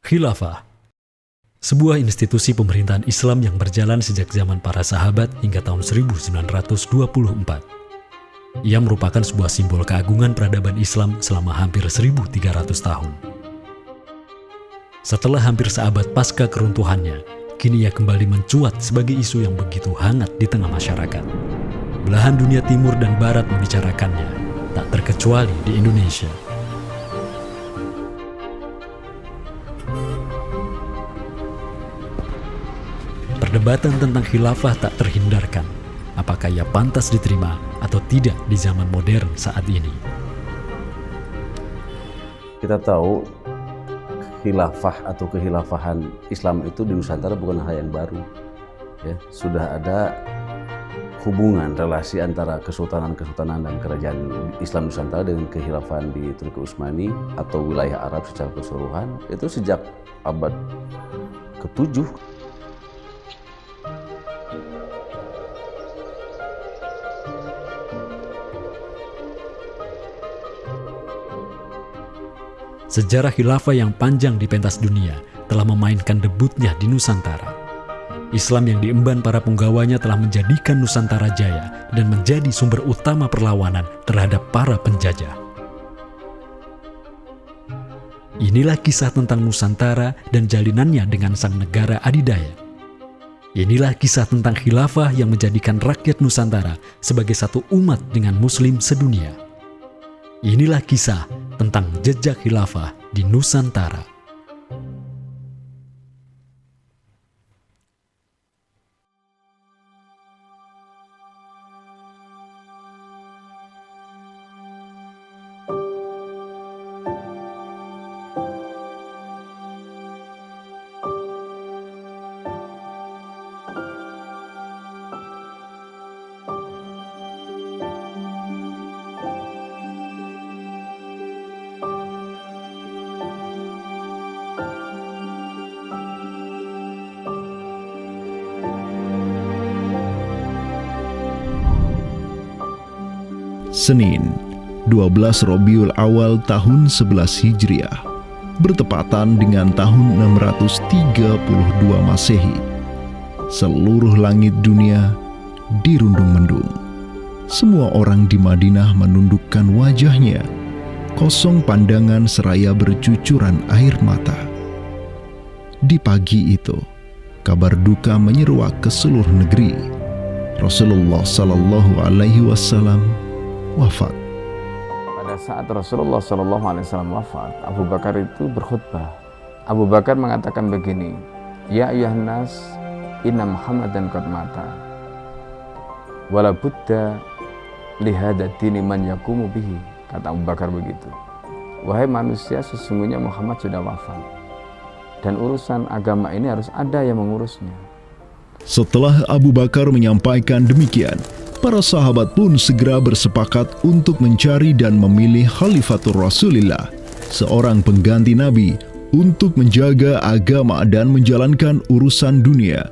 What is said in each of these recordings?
Khilafah, sebuah institusi pemerintahan Islam yang berjalan sejak zaman para sahabat hingga tahun 1924. Ia merupakan sebuah simbol keagungan peradaban Islam selama hampir 1.300 tahun. Setelah hampir seabad pasca keruntuhannya, kini ia kembali mencuat sebagai isu yang begitu hangat di tengah masyarakat. Belahan dunia timur dan barat membicarakannya, tak terkecuali di Indonesia. Perdebatan tentang khilafah tak terhindarkan. Apakah ia pantas diterima atau tidak di zaman modern saat ini? Kita tahu khilafah atau kehilafahan Islam itu di Nusantara bukan hal yang baru. Ya, sudah ada hubungan relasi antara kesultanan-kesultanan dan kerajaan Islam Nusantara dengan kehilafahan di Turki Utsmani atau wilayah Arab secara keseluruhan itu sejak abad ke-7. Sejarah khilafah yang panjang di pentas dunia telah memainkan debutnya di Nusantara. Islam yang diemban para punggawanya telah menjadikan Nusantara jaya dan menjadi sumber utama perlawanan terhadap para penjajah. Inilah kisah tentang Nusantara dan jalinannya dengan sang negara adidaya. Inilah kisah tentang khilafah yang menjadikan rakyat Nusantara sebagai satu umat dengan Muslim sedunia. Inilah kisah tentang jejak khilafah di Nusantara. Senin, 12 Rabiul Awal tahun 11 Hijriah, bertepatan dengan tahun 632 Masehi. Seluruh langit dunia dirundung mendung. Semua orang di Madinah menundukkan wajahnya, kosong pandangan seraya bercucuran air mata. Di pagi itu, kabar duka menyeruak ke seluruh negeri. Rasulullah Sallallahu Alaihi Wasallam wafat. Pada saat Rasulullah SAW wafat, Abu Bakar itu berkhutbah. Abu Bakar mengatakan begini, Ya ayyuhan nas, inna Muhammadan qad mata. Wala budda lihada dini man yakumu bihi. Kata Abu Bakar begitu. Wahai manusia, sesungguhnya Muhammad sudah wafat. Dan urusan agama ini harus ada yang mengurusnya. Setelah Abu Bakar menyampaikan demikian, para sahabat pun segera bersepakat untuk mencari dan memilih Khalifatur Rasulillah, seorang pengganti Nabi, untuk menjaga agama dan menjalankan urusan dunia.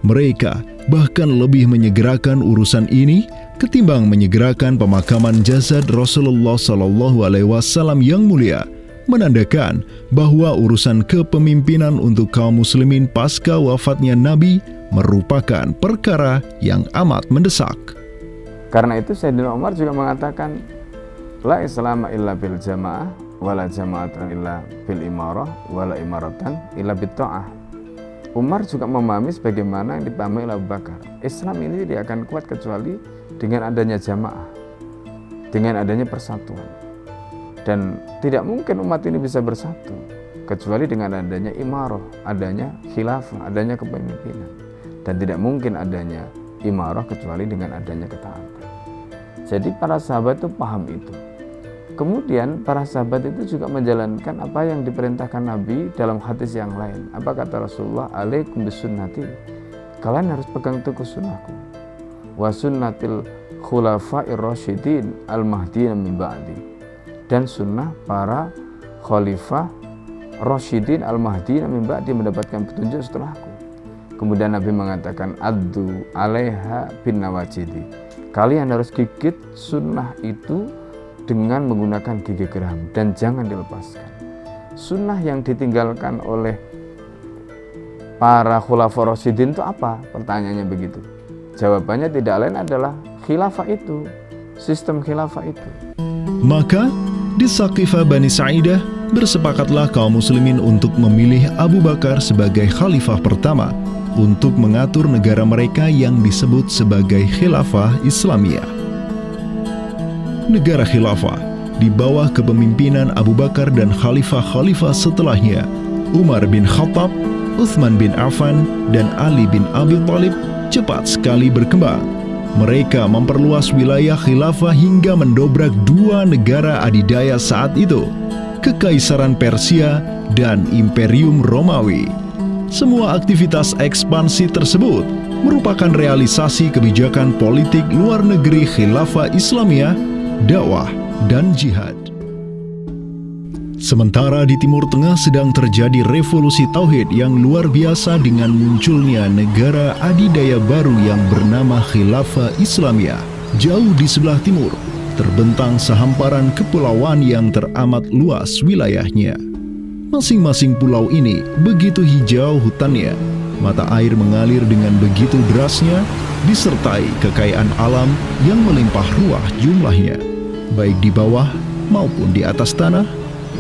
Mereka bahkan lebih menyegerakan urusan ini ketimbang menyegerakan pemakaman jasad Rasulullah SAW yang mulia, menandakan bahwa urusan kepemimpinan untuk kaum muslimin pasca wafatnya Nabi merupakan perkara yang amat mendesak. Karena itu Sayyidina Umar juga mengatakan, La islama illa bil jamaah, wala jama'atan illa bil imarah, wala imaratan illa bit ta'ah. Umar juga memahami sebagaimana yang dipahami oleh Abu Bakar. Islam ini tidak akan kuat kecuali dengan adanya jamaah, dengan adanya persatuan. Dan tidak mungkin umat ini bisa bersatu kecuali dengan adanya imarah, adanya khilafah, adanya kepemimpinan. Dan tidak mungkin adanya imarah kecuali dengan adanya ketaatan. Jadi para sahabat itu paham itu. Kemudian para sahabat itu juga menjalankan apa yang diperintahkan Nabi dalam hadis yang lain. Apa kata Rasulullah? Alaikum bisunnati. Kalian harus pegang teguh sunnahku. Wa sunnatil khulafa'ir rasyidin al-mahdiyyin min ba'di. Dan sunnah para khalifah rasyidin al-mahdiyyin min ba'di, mendapatkan petunjuk setelahku. Kemudian Nabi mengatakan, addu alaiha bin nawajidi. Kalian harus gigit sunnah itu dengan menggunakan gigi geram dan jangan dilepaskan. sunnah yang ditinggalkan oleh para khulafaur rasyidin itu apa? Pertanyaannya begitu. Jawabannya tidak lain adalah khilafah itu, sistem khilafah itu. Maka di Saqifah Bani Sa'idah bersepakatlah kaum muslimin untuk memilih Abu Bakar sebagai khalifah pertama untuk mengatur negara mereka yang disebut sebagai khilafah Islamiyah. Negara khilafah di bawah kepemimpinan Abu Bakar dan khalifah-khalifah setelahnya, Umar bin Khattab, Utsman bin Affan, dan Ali bin Abi Thalib cepat sekali berkembang. Mereka memperluas wilayah khilafah hingga mendobrak dua negara adidaya saat itu, Kekaisaran Persia dan Imperium Romawi. Semua aktivitas ekspansi tersebut merupakan realisasi kebijakan politik luar negeri khilafah Islamiyah, dakwah, dan jihad. Sementara di Timur Tengah sedang terjadi revolusi tauhid yang luar biasa dengan munculnya negara adidaya baru yang bernama Khilafah Islamiyah. Jauh di sebelah timur, terbentang sehamparan kepulauan yang teramat luas wilayahnya. Masing-masing pulau ini begitu hijau hutannya, mata air mengalir dengan begitu derasnya, disertai kekayaan alam yang melimpah ruah jumlahnya, baik di bawah maupun di atas tanah,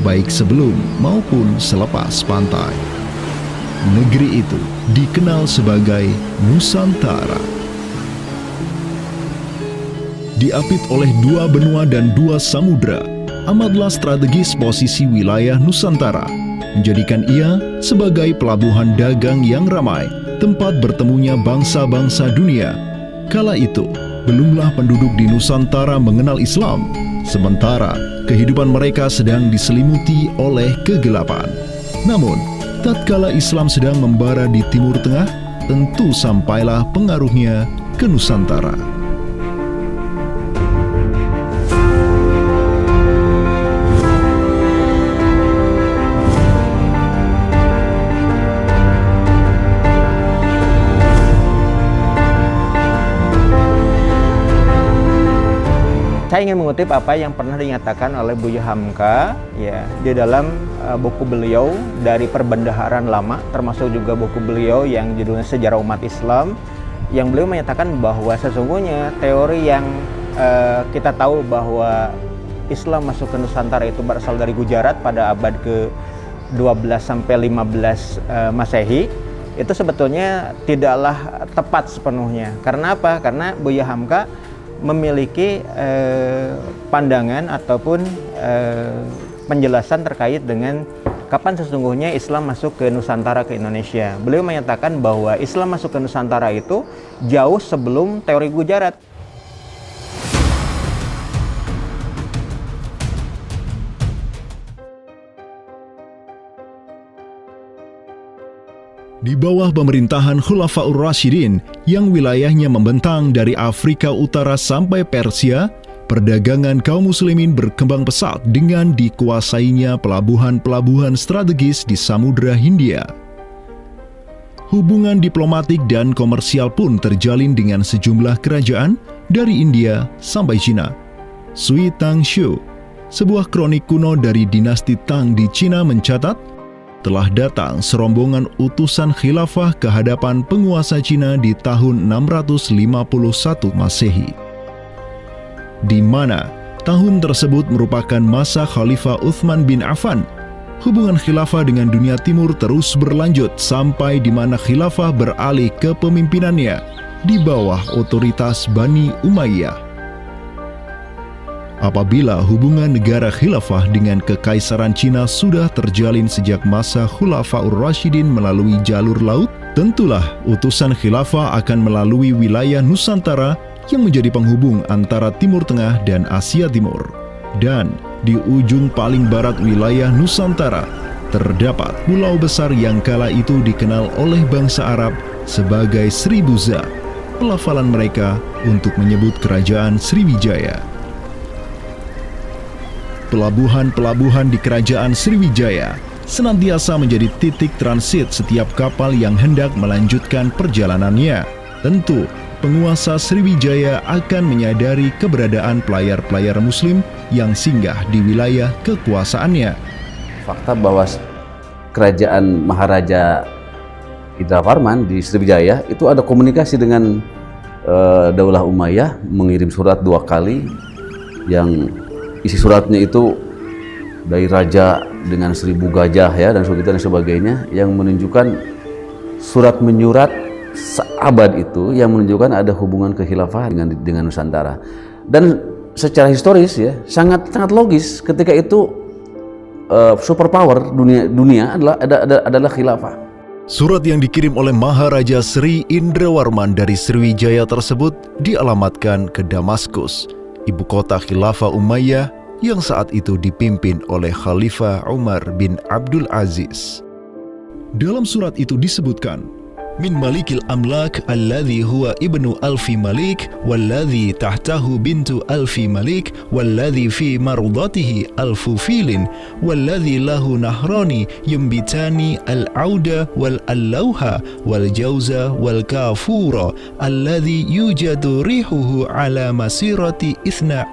baik sebelum maupun selepas pantai. Negeri itu dikenal sebagai Nusantara. Diapit oleh dua benua dan dua samudra, amatlah strategis posisi wilayah Nusantara, menjadikan ia sebagai pelabuhan dagang yang ramai, tempat bertemunya bangsa-bangsa dunia. Kala itu, belumlah penduduk di Nusantara mengenal Islam, sementara kehidupan mereka sedang diselimuti oleh kegelapan. Namun, tatkala Islam sedang membara di Timur Tengah, tentu sampailah pengaruhnya ke Nusantara. Saya ingin mengutip apa yang pernah dinyatakan oleh Buya Hamka ya di dalam buku beliau dari Perbendaharaan Lama, termasuk juga buku beliau yang judulnya Sejarah Umat Islam, yang beliau menyatakan bahwa sesungguhnya teori yang kita tahu bahwa Islam masuk ke Nusantara itu berasal dari Gujarat pada abad ke-12 sampai 15 Masehi, itu sebetulnya tidaklah tepat sepenuhnya. Karena apa? Karena Buya Hamka memiliki pandangan ataupun penjelasan terkait dengan kapan sesungguhnya Islam masuk ke Nusantara, ke Indonesia. Beliau menyatakan bahwa Islam masuk ke Nusantara itu jauh sebelum teori Gujarat. Di bawah pemerintahan Khulafaur Rasyidin yang wilayahnya membentang dari Afrika Utara sampai Persia, perdagangan kaum muslimin berkembang pesat dengan dikuasainya pelabuhan-pelabuhan strategis di Samudra Hindia. Hubungan diplomatik dan komersial pun terjalin dengan sejumlah kerajaan dari India sampai Cina. Sui Tangshu, sebuah kronik kuno dari dinasti Tang di Cina mencatat, telah datang serombongan utusan khilafah ke hadapan penguasa Cina di tahun 651 Masehi, di mana tahun tersebut merupakan masa Khalifah Utsman bin Affan. Hubungan khilafah dengan dunia timur terus berlanjut sampai di mana khilafah beralih ke pemimpinannya di bawah otoritas Bani Umayyah. Apabila hubungan negara khilafah dengan kekaisaran Cina sudah terjalin sejak masa Khulafaur Rasyidin melalui jalur laut, tentulah utusan khilafah akan melalui wilayah Nusantara yang menjadi penghubung antara Timur Tengah dan Asia Timur. Dan di ujung paling barat wilayah Nusantara, terdapat pulau besar yang kala itu dikenal oleh bangsa Arab sebagai Sribuza, pelafalan mereka untuk menyebut kerajaan Sriwijaya. Pelabuhan-pelabuhan di kerajaan Sriwijaya senantiasa menjadi titik transit setiap kapal yang hendak melanjutkan perjalanannya. Tentu, penguasa Sriwijaya akan menyadari keberadaan pelayar-pelayar muslim yang singgah di wilayah kekuasaannya. fakta bahwa kerajaan Maharaja Indraparman di Sriwijaya itu ada komunikasi dengan Daulah Umayyah, mengirim surat 2 kali yang isi suratnya itu dari raja dengan 1000 gajah ya dan sebagainya, yang menunjukkan surat menyurat seabad itu yang menunjukkan ada hubungan kekhilafahan dengan Nusantara. Dan secara historis ya sangat logis ketika itu superpower dunia adalah khilafah. Surat yang dikirim oleh Maharaja Sri Indrawarman dari Sriwijaya tersebut dialamatkan ke Damaskus, ibu kota Khilafah Umayyah yang saat itu dipimpin oleh Khalifah Umar bin Abdul Aziz. Dalam surat itu disebutkan, min malikil amlak alladhi huwa ibnu alfi malik walladhi tahtahu bintu alfi malik walladhi fi marudatihi alfu filin walladhi lahu nahrani yumbitani al-auda wal-allawha wal-jawza wal-kafura alladhi yujadu rihuhu ala masirati 12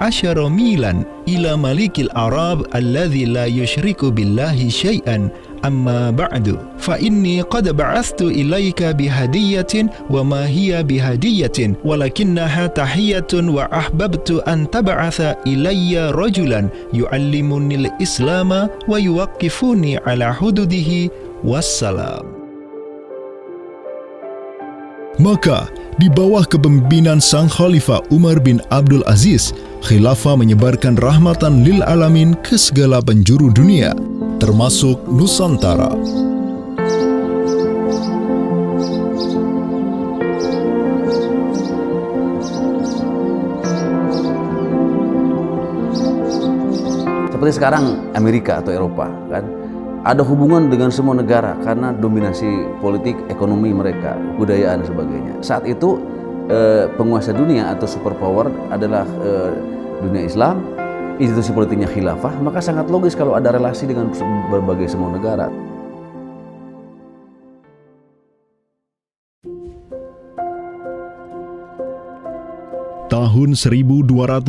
milan ila malikil arab alladhi la yushriku billahi syai'an. Amma ba'du, fa inni qad ba'athtu ilaika bihadiyatin wa ma hiya bihadiyatin walakinnaha tahiyatun wa ahbabtu an tab'atha ilayya rajulan yu'allimuni al-islama wa yuwaqqifuni ala hududihi wassalam. Maka di bawah kepemimpinan sang Khalifah Umar bin Abdul Aziz, khilafah menyebarkan rahmatan lil alamin ke segala penjuru dunia, termasuk Nusantara. Seperti sekarang Amerika atau Eropa kan, ada hubungan dengan semua negara karena dominasi politik, ekonomi mereka, kebudayaan dan sebagainya. Saat itu penguasa dunia atau superpower adalah dunia Islam, institusi politiknya khilafah, maka sangat logis kalau ada relasi dengan berbagai semua negara. Tahun 1258,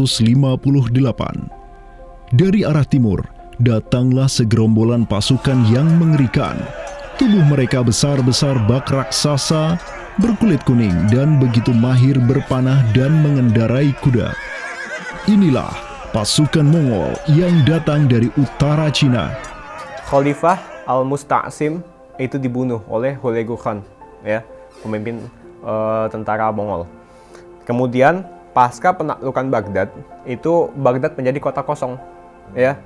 dari arah timur datanglah segerombolan pasukan yang mengerikan. Tubuh mereka besar-besar bak raksasa, berkulit kuning dan begitu mahir berpanah dan mengendarai kuda. Inilah pasukan Mongol yang datang dari utara Cina. Khalifah Al-Musta'sim itu dibunuh oleh Hulagu Khan, ya, pemimpin tentara Mongol. Kemudian pasca penaklukan Baghdad, itu Baghdad menjadi kota kosong, ya.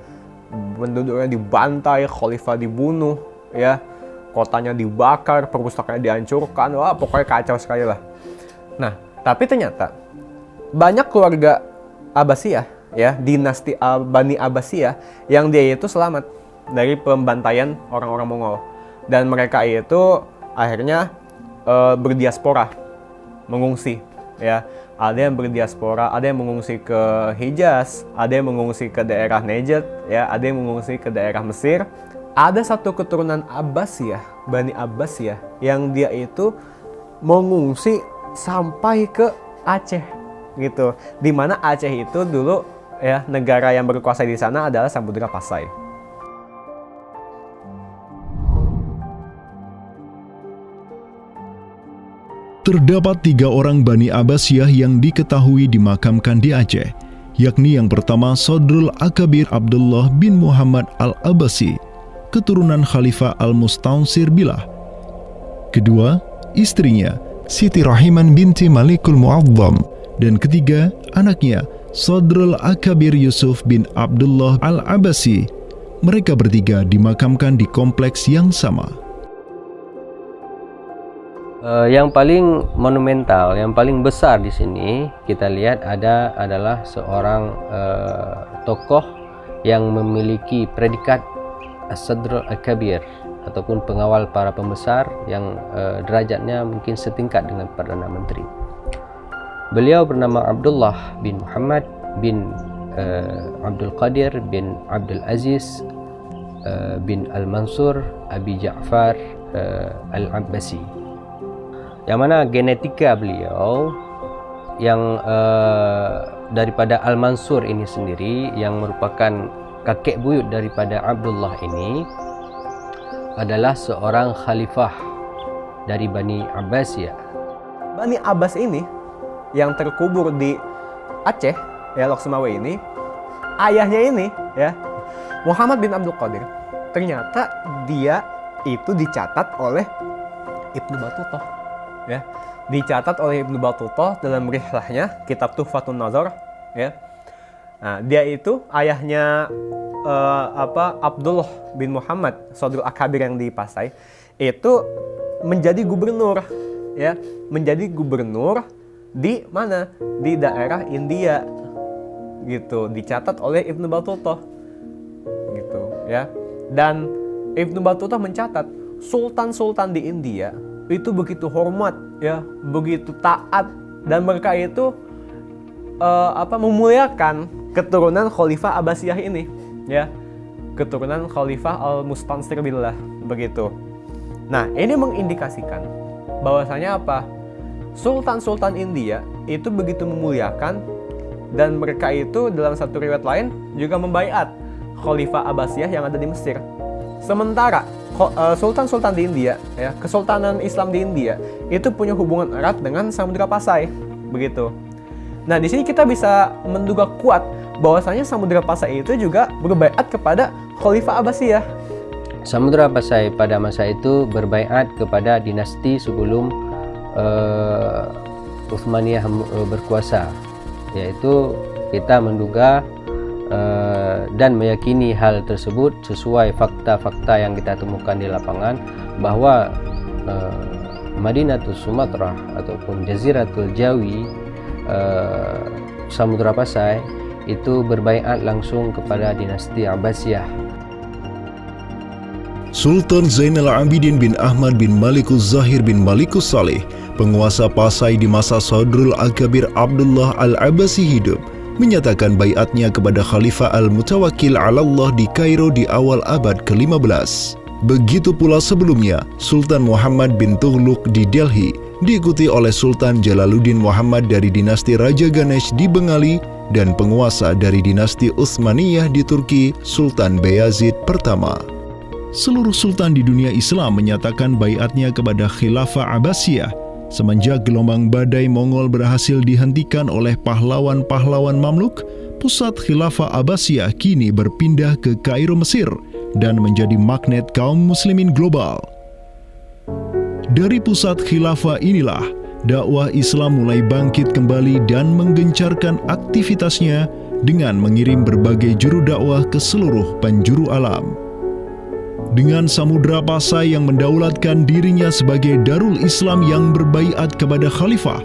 Penduduknya dibantai, khalifah dibunuh, ya. Kotanya dibakar, perpustakaannya dihancurkan, wah pokoknya kacau sekali lah. Nah, tapi ternyata banyak keluarga Abbasiyah, ya, dinasti Bani Abbasiyah yang dia itu selamat dari pembantaian orang-orang Mongol, dan mereka itu akhirnya berdiaspora, mengungsi, ya. Ada yang berdiaspora, ada yang mengungsi ke Hijaz, ada yang mengungsi ke daerah Najd, ya, ada yang mengungsi ke daerah Mesir. Ada satu keturunan Abbasiyah, Bani Abbasiyah, yang dia itu mengungsi sampai ke Aceh, gitu. Di mana Aceh itu dulu, ya, negara yang berkuasa di sana adalah Samudra Pasai. Terdapat 3 orang Bani Abbasiyah yang diketahui dimakamkan di Aceh, yakni yang pertama Sodrul Akabir Abdullah bin Muhammad Al-Abbasi, keturunan Khalifah Al-Mustaunsir Billah. Kedua, istrinya Siti Rahiman binti Malikul Mu'azzam, dan ketiga, anaknya Sodrul Akabir Yusuf bin Abdullah Al-Abbasi. Mereka bertiga dimakamkan di kompleks yang sama. Yang paling monumental, yang paling besar di sini kita lihat adalah seorang tokoh yang memiliki predikat As-Sadr Al-Kabir ataupun pengawal para pembesar yang derajatnya mungkin setingkat dengan Perdana Menteri. Beliau bernama Abdullah bin Muhammad bin Abdul Qadir bin Abdul Aziz bin Al-Mansur Abi Ja'far Al-Abbasi, yang mana genetika beliau yang daripada Al-Mansur ini sendiri yang merupakan kakek buyut daripada Abdullah ini adalah seorang khalifah dari Bani Abbasiyah. Bani Abbas ini yang terkubur di Aceh, ya, Lok Sumawe ini, ayahnya ini, ya, Muhammad bin Abdul Qadir, ternyata dia itu dicatat oleh Ibnu Battuta, ya, dicatat oleh Ibnu Battuta dalam rihlahnya kitab Tuhfatun Nazar, ya. Nah, dia itu ayahnya Abdullah bin Muhammad Sodrul Akabir yang di Pasai itu menjadi gubernur, ya, menjadi gubernur di mana, di daerah India gitu, dicatat oleh Ibnu Battuta gitu, ya. Dan Ibnu Battuta mencatat sultan-sultan di India itu begitu hormat, ya, begitu taat, dan mereka itu memuliakan keturunan Khalifah Abbasiyah ini, ya, keturunan Khalifah Al-Mustansir billah, begitu. Nah, ini mengindikasikan bahwasanya apa? Sultan-sultan India itu begitu memuliakan, dan mereka itu dalam satu riwayat lain juga membaiat Khalifah Abbasiyah yang ada di Mesir. Sementara sultan-sultan di India, ya, kesultanan Islam di India itu punya hubungan erat dengan Samudra Pasai, begitu. Nah, di sini kita bisa menduga kuat bahwasanya Samudra Pasai itu juga berbaiat kepada Khalifah Abbasiyah. Samudra Pasai pada masa itu berbaiat kepada dinasti sebelum Utsmaniyah berkuasa, yaitu kita menduga dan meyakini hal tersebut sesuai fakta-fakta yang kita temukan di lapangan bahwa Madinatul Sumatera ataupun Jaziratul Jawi, Samudra Pasai itu berbaiat langsung kepada dinasti Abbasiyah. Sultan Zainal Abidin bin Ahmad bin Malikus Zahir bin Malikus Saleh, penguasa Pasai di masa Sodrul Akabir Abdullah Al-Abbasi hidup, menyatakan baiatnya kepada Khalifah Al-Mutawakkil 'alallah di Kairo di awal abad ke-15. Begitu pula sebelumnya, Sultan Muhammad bin Tughluk di Delhi diikuti oleh Sultan Jalaluddin Muhammad dari dinasti Raja Ganesh di Bengali dan penguasa dari dinasti Utsmaniyah di Turki, Sultan Bayazid pertama. Seluruh sultan di dunia Islam menyatakan baiatnya kepada Khilafah Abbasiyah semenjak gelombang badai Mongol berhasil dihentikan oleh pahlawan-pahlawan Mamluk. Pusat Khilafah Abbasiyah kini berpindah ke Kairo, Mesir, dan menjadi magnet kaum muslimin global. Dari pusat khilafah inilah dakwah Islam mulai bangkit kembali dan menggencarkan aktivitasnya dengan mengirim berbagai juru dakwah ke seluruh penjuru alam. Dengan Samudra Pasai yang mendaulatkan dirinya sebagai Darul Islam yang berbaiat kepada Khalifah,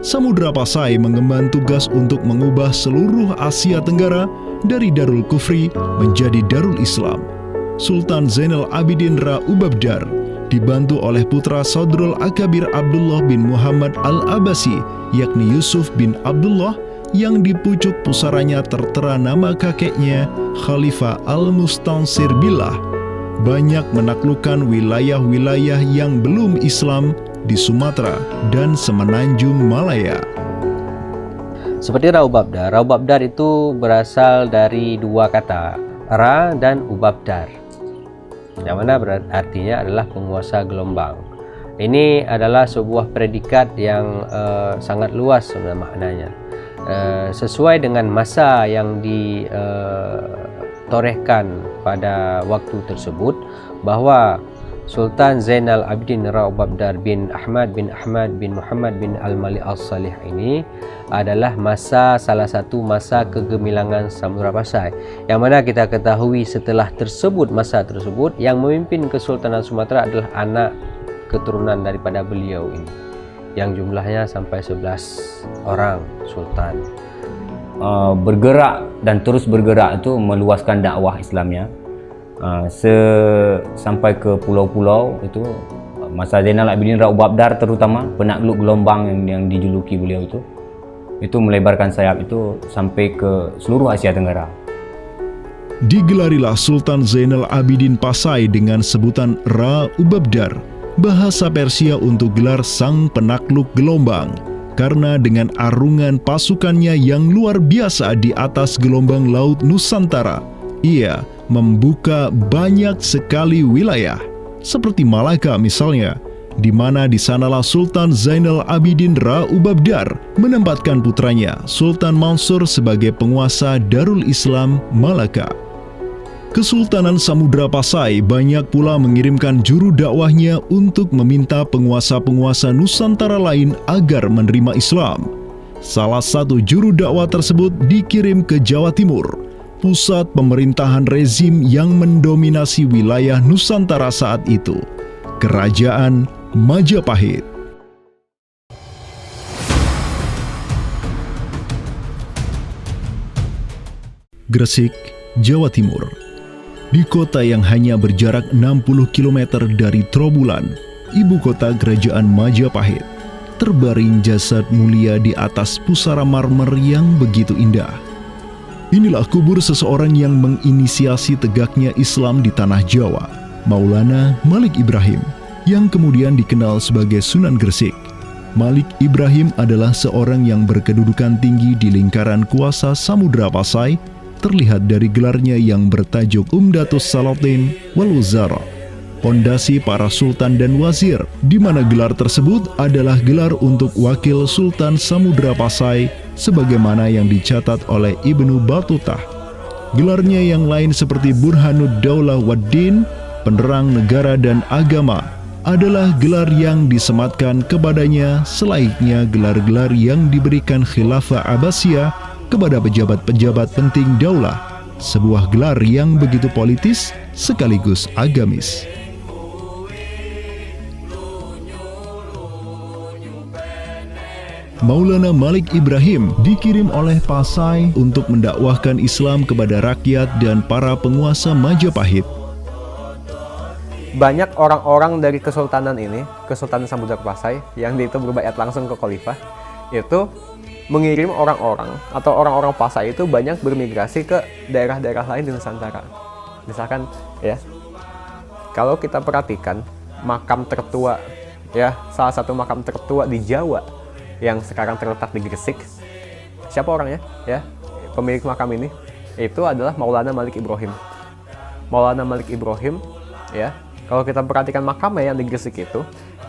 Samudra Pasai mengemban tugas untuk mengubah seluruh Asia Tenggara dari Darul Kufri menjadi Darul Islam. Sultan Zainal Abidin Ra Ubabdar dibantu oleh putra Sodrul Akabir Abdullah bin Muhammad Al-Abbasi, yakni Yusuf bin Abdullah, yang di pucuk pusaranya tertera nama kakeknya Khalifah Al-Mustansir billah, banyak menaklukkan wilayah-wilayah yang belum Islam di Sumatera dan Semenanjung Malaya. Seperti Ra Ubabdar. Ra Ubabdar itu berasal dari dua kata, Ra dan Ubabdar, yang mana artinya adalah penguasa gelombang. Ini adalah sebuah predikat yang sangat luas sebenarnya maknanya. Sesuai dengan masa yang ditorehkan pada waktu tersebut, bahwa Sultan Zainal Abidin Ra Ubabdar bin Ahmad bin Muhammad bin Al-Malik Al-Salih ini adalah salah satu masa kegemilangan Samudra Pasai, yang mana kita ketahui setelah masa tersebut yang memimpin Kesultanan Sumatera adalah anak keturunan daripada beliau ini, yang jumlahnya sampai 11 orang sultan. Bergerak dan terus bergerak itu meluaskan dakwah Islamnya sampai ke pulau-pulau. Itu masa Zainal Abidin Ra Ubabdar, terutama penakluk gelombang yang dijuluki beliau itu melebarkan sayap itu sampai ke seluruh Asia Tenggara. Digelarilah Sultan Zainal Abidin Pasai dengan sebutan Ra Ubabdar, bahasa Persia untuk gelar sang penakluk gelombang, karena dengan arungan pasukannya yang luar biasa di atas gelombang laut Nusantara, ia membuka banyak sekali wilayah, seperti Malaka misalnya, di mana di sanalah Sultan Zainal Abidin Ra Ubabdar menempatkan putranya Sultan Mansur sebagai penguasa Darul Islam Malaka. Kesultanan Samudra Pasai banyak pula mengirimkan juru dakwahnya untuk meminta penguasa-penguasa Nusantara lain agar menerima Islam. Salah satu juru dakwah tersebut dikirim ke Jawa Timur, pusat pemerintahan rezim yang mendominasi wilayah Nusantara saat itu, Kerajaan Majapahit. Gresik, Jawa Timur. Di kota yang hanya berjarak 60 km dari Trowulan, ibu kota Kerajaan Majapahit, terbaring jasad mulia di atas pusara marmer yang begitu indah. Inilah kubur seseorang yang menginisiasi tegaknya Islam di tanah Jawa, Maulana Malik Ibrahim, yang kemudian dikenal sebagai Sunan Gresik. Malik Ibrahim adalah seorang yang berkedudukan tinggi di lingkaran kuasa Samudra Pasai, terlihat dari gelarnya yang bertajuk Umdatus Salatin wal Wuzara, pondasi para sultan dan wazir, di mana gelar tersebut adalah gelar untuk wakil Sultan Samudra Pasai sebagaimana yang dicatat oleh Ibnu Battuta. Gelarnya yang lain seperti Burhanud Daulah Waddin, penerang negara dan agama, adalah gelar yang disematkan kepadanya selayaknya gelar-gelar yang diberikan Khilafah Abbasiyah kepada pejabat-pejabat penting daulah, sebuah gelar yang begitu politis sekaligus agamis. Maulana Malik Ibrahim dikirim oleh Pasai untuk mendakwahkan Islam kepada rakyat dan para penguasa Majapahit. Banyak orang-orang dari kesultanan ini, Kesultanan Samudra Pasai, yang itu berbaiat langsung ke khalifah, itu mengirim orang-orang atau orang-orang Pasai itu banyak bermigrasi ke daerah-daerah lain di Nusantara. Misalkan ya, kalau kita perhatikan makam tertua ya, salah satu makam tertua di Jawa yang sekarang terletak di Gresik, siapa orangnya ya? Pemilik makam ini itu adalah Maulana Malik Ibrahim. Maulana Malik Ibrahim ya, kalau kita perhatikan makamnya yang di Gresik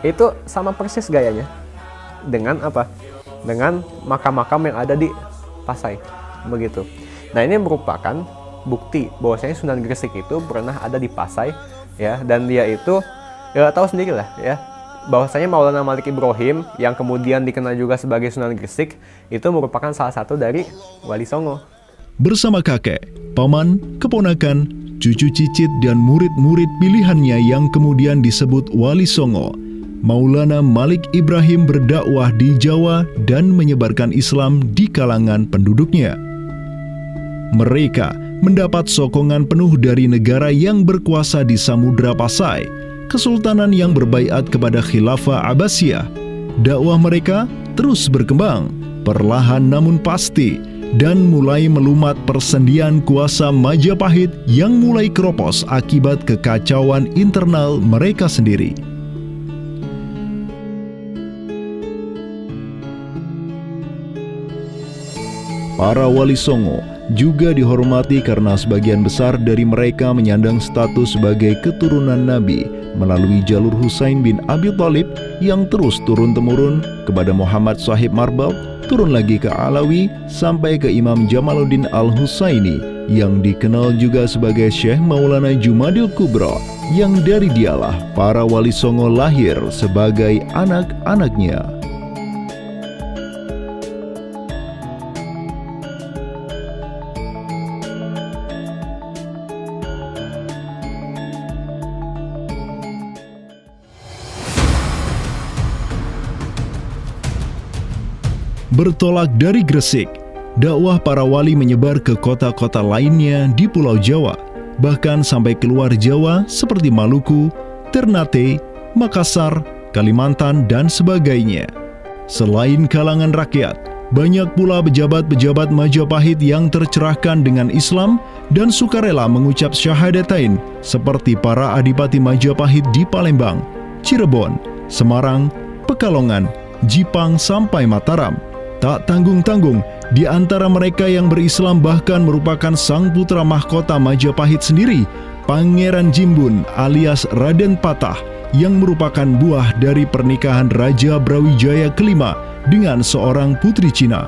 itu sama persis gayanya dengan apa? Dengan makam-makam yang ada di Pasai, begitu. Nah, ini merupakan bukti bahwasanya Sunan Gresik itu pernah ada di Pasai, ya, dan dia itu ya tahu sendiri lah, ya, bahwasanya Maulana Malik Ibrahim yang kemudian dikenal juga sebagai Sunan Gresik itu merupakan salah satu dari Wali Songo. Bersama kakek, paman, keponakan, cucu cicit dan murid-murid pilihannya yang kemudian disebut Wali Songo, Maulana Malik Ibrahim berdakwah di Jawa dan menyebarkan Islam di kalangan penduduknya. Mereka mendapat sokongan penuh dari negara yang berkuasa di Samudra Pasai, kesultanan yang berbaiat kepada Khilafah Abbasiyah. Dakwah mereka terus berkembang, perlahan namun pasti, dan mulai melumat persendian kuasa Majapahit yang mulai keropos akibat kekacauan internal mereka sendiri. Para Wali Songo juga dihormati karena sebagian besar dari mereka menyandang status sebagai keturunan Nabi melalui jalur Husain bin Abi Thalib yang terus turun-temurun kepada Muhammad Sahib Marbal, turun lagi ke Alawi sampai ke Imam Jamaluddin Al-Husaini yang dikenal juga sebagai Syekh Maulana Jumadil Kubra, yang dari dialah para Wali Songo lahir sebagai anak-anaknya. Bertolak dari Gresik, dakwah para wali menyebar ke kota-kota lainnya di Pulau Jawa, bahkan sampai keluar Jawa seperti Maluku, Ternate, Makassar, Kalimantan, dan sebagainya. Selain kalangan rakyat, banyak pula pejabat-pejabat Majapahit yang tercerahkan dengan Islam dan sukarela mengucap syahadatain, seperti para adipati Majapahit di Palembang, Cirebon, Semarang, Pekalongan, Jipang sampai Mataram. Tak tanggung-tanggung, di antara mereka yang berislam bahkan merupakan sang putra mahkota Majapahit sendiri, Pangeran Jimbun alias Raden Patah, yang merupakan buah dari pernikahan Raja Brawijaya kelima dengan seorang putri Cina.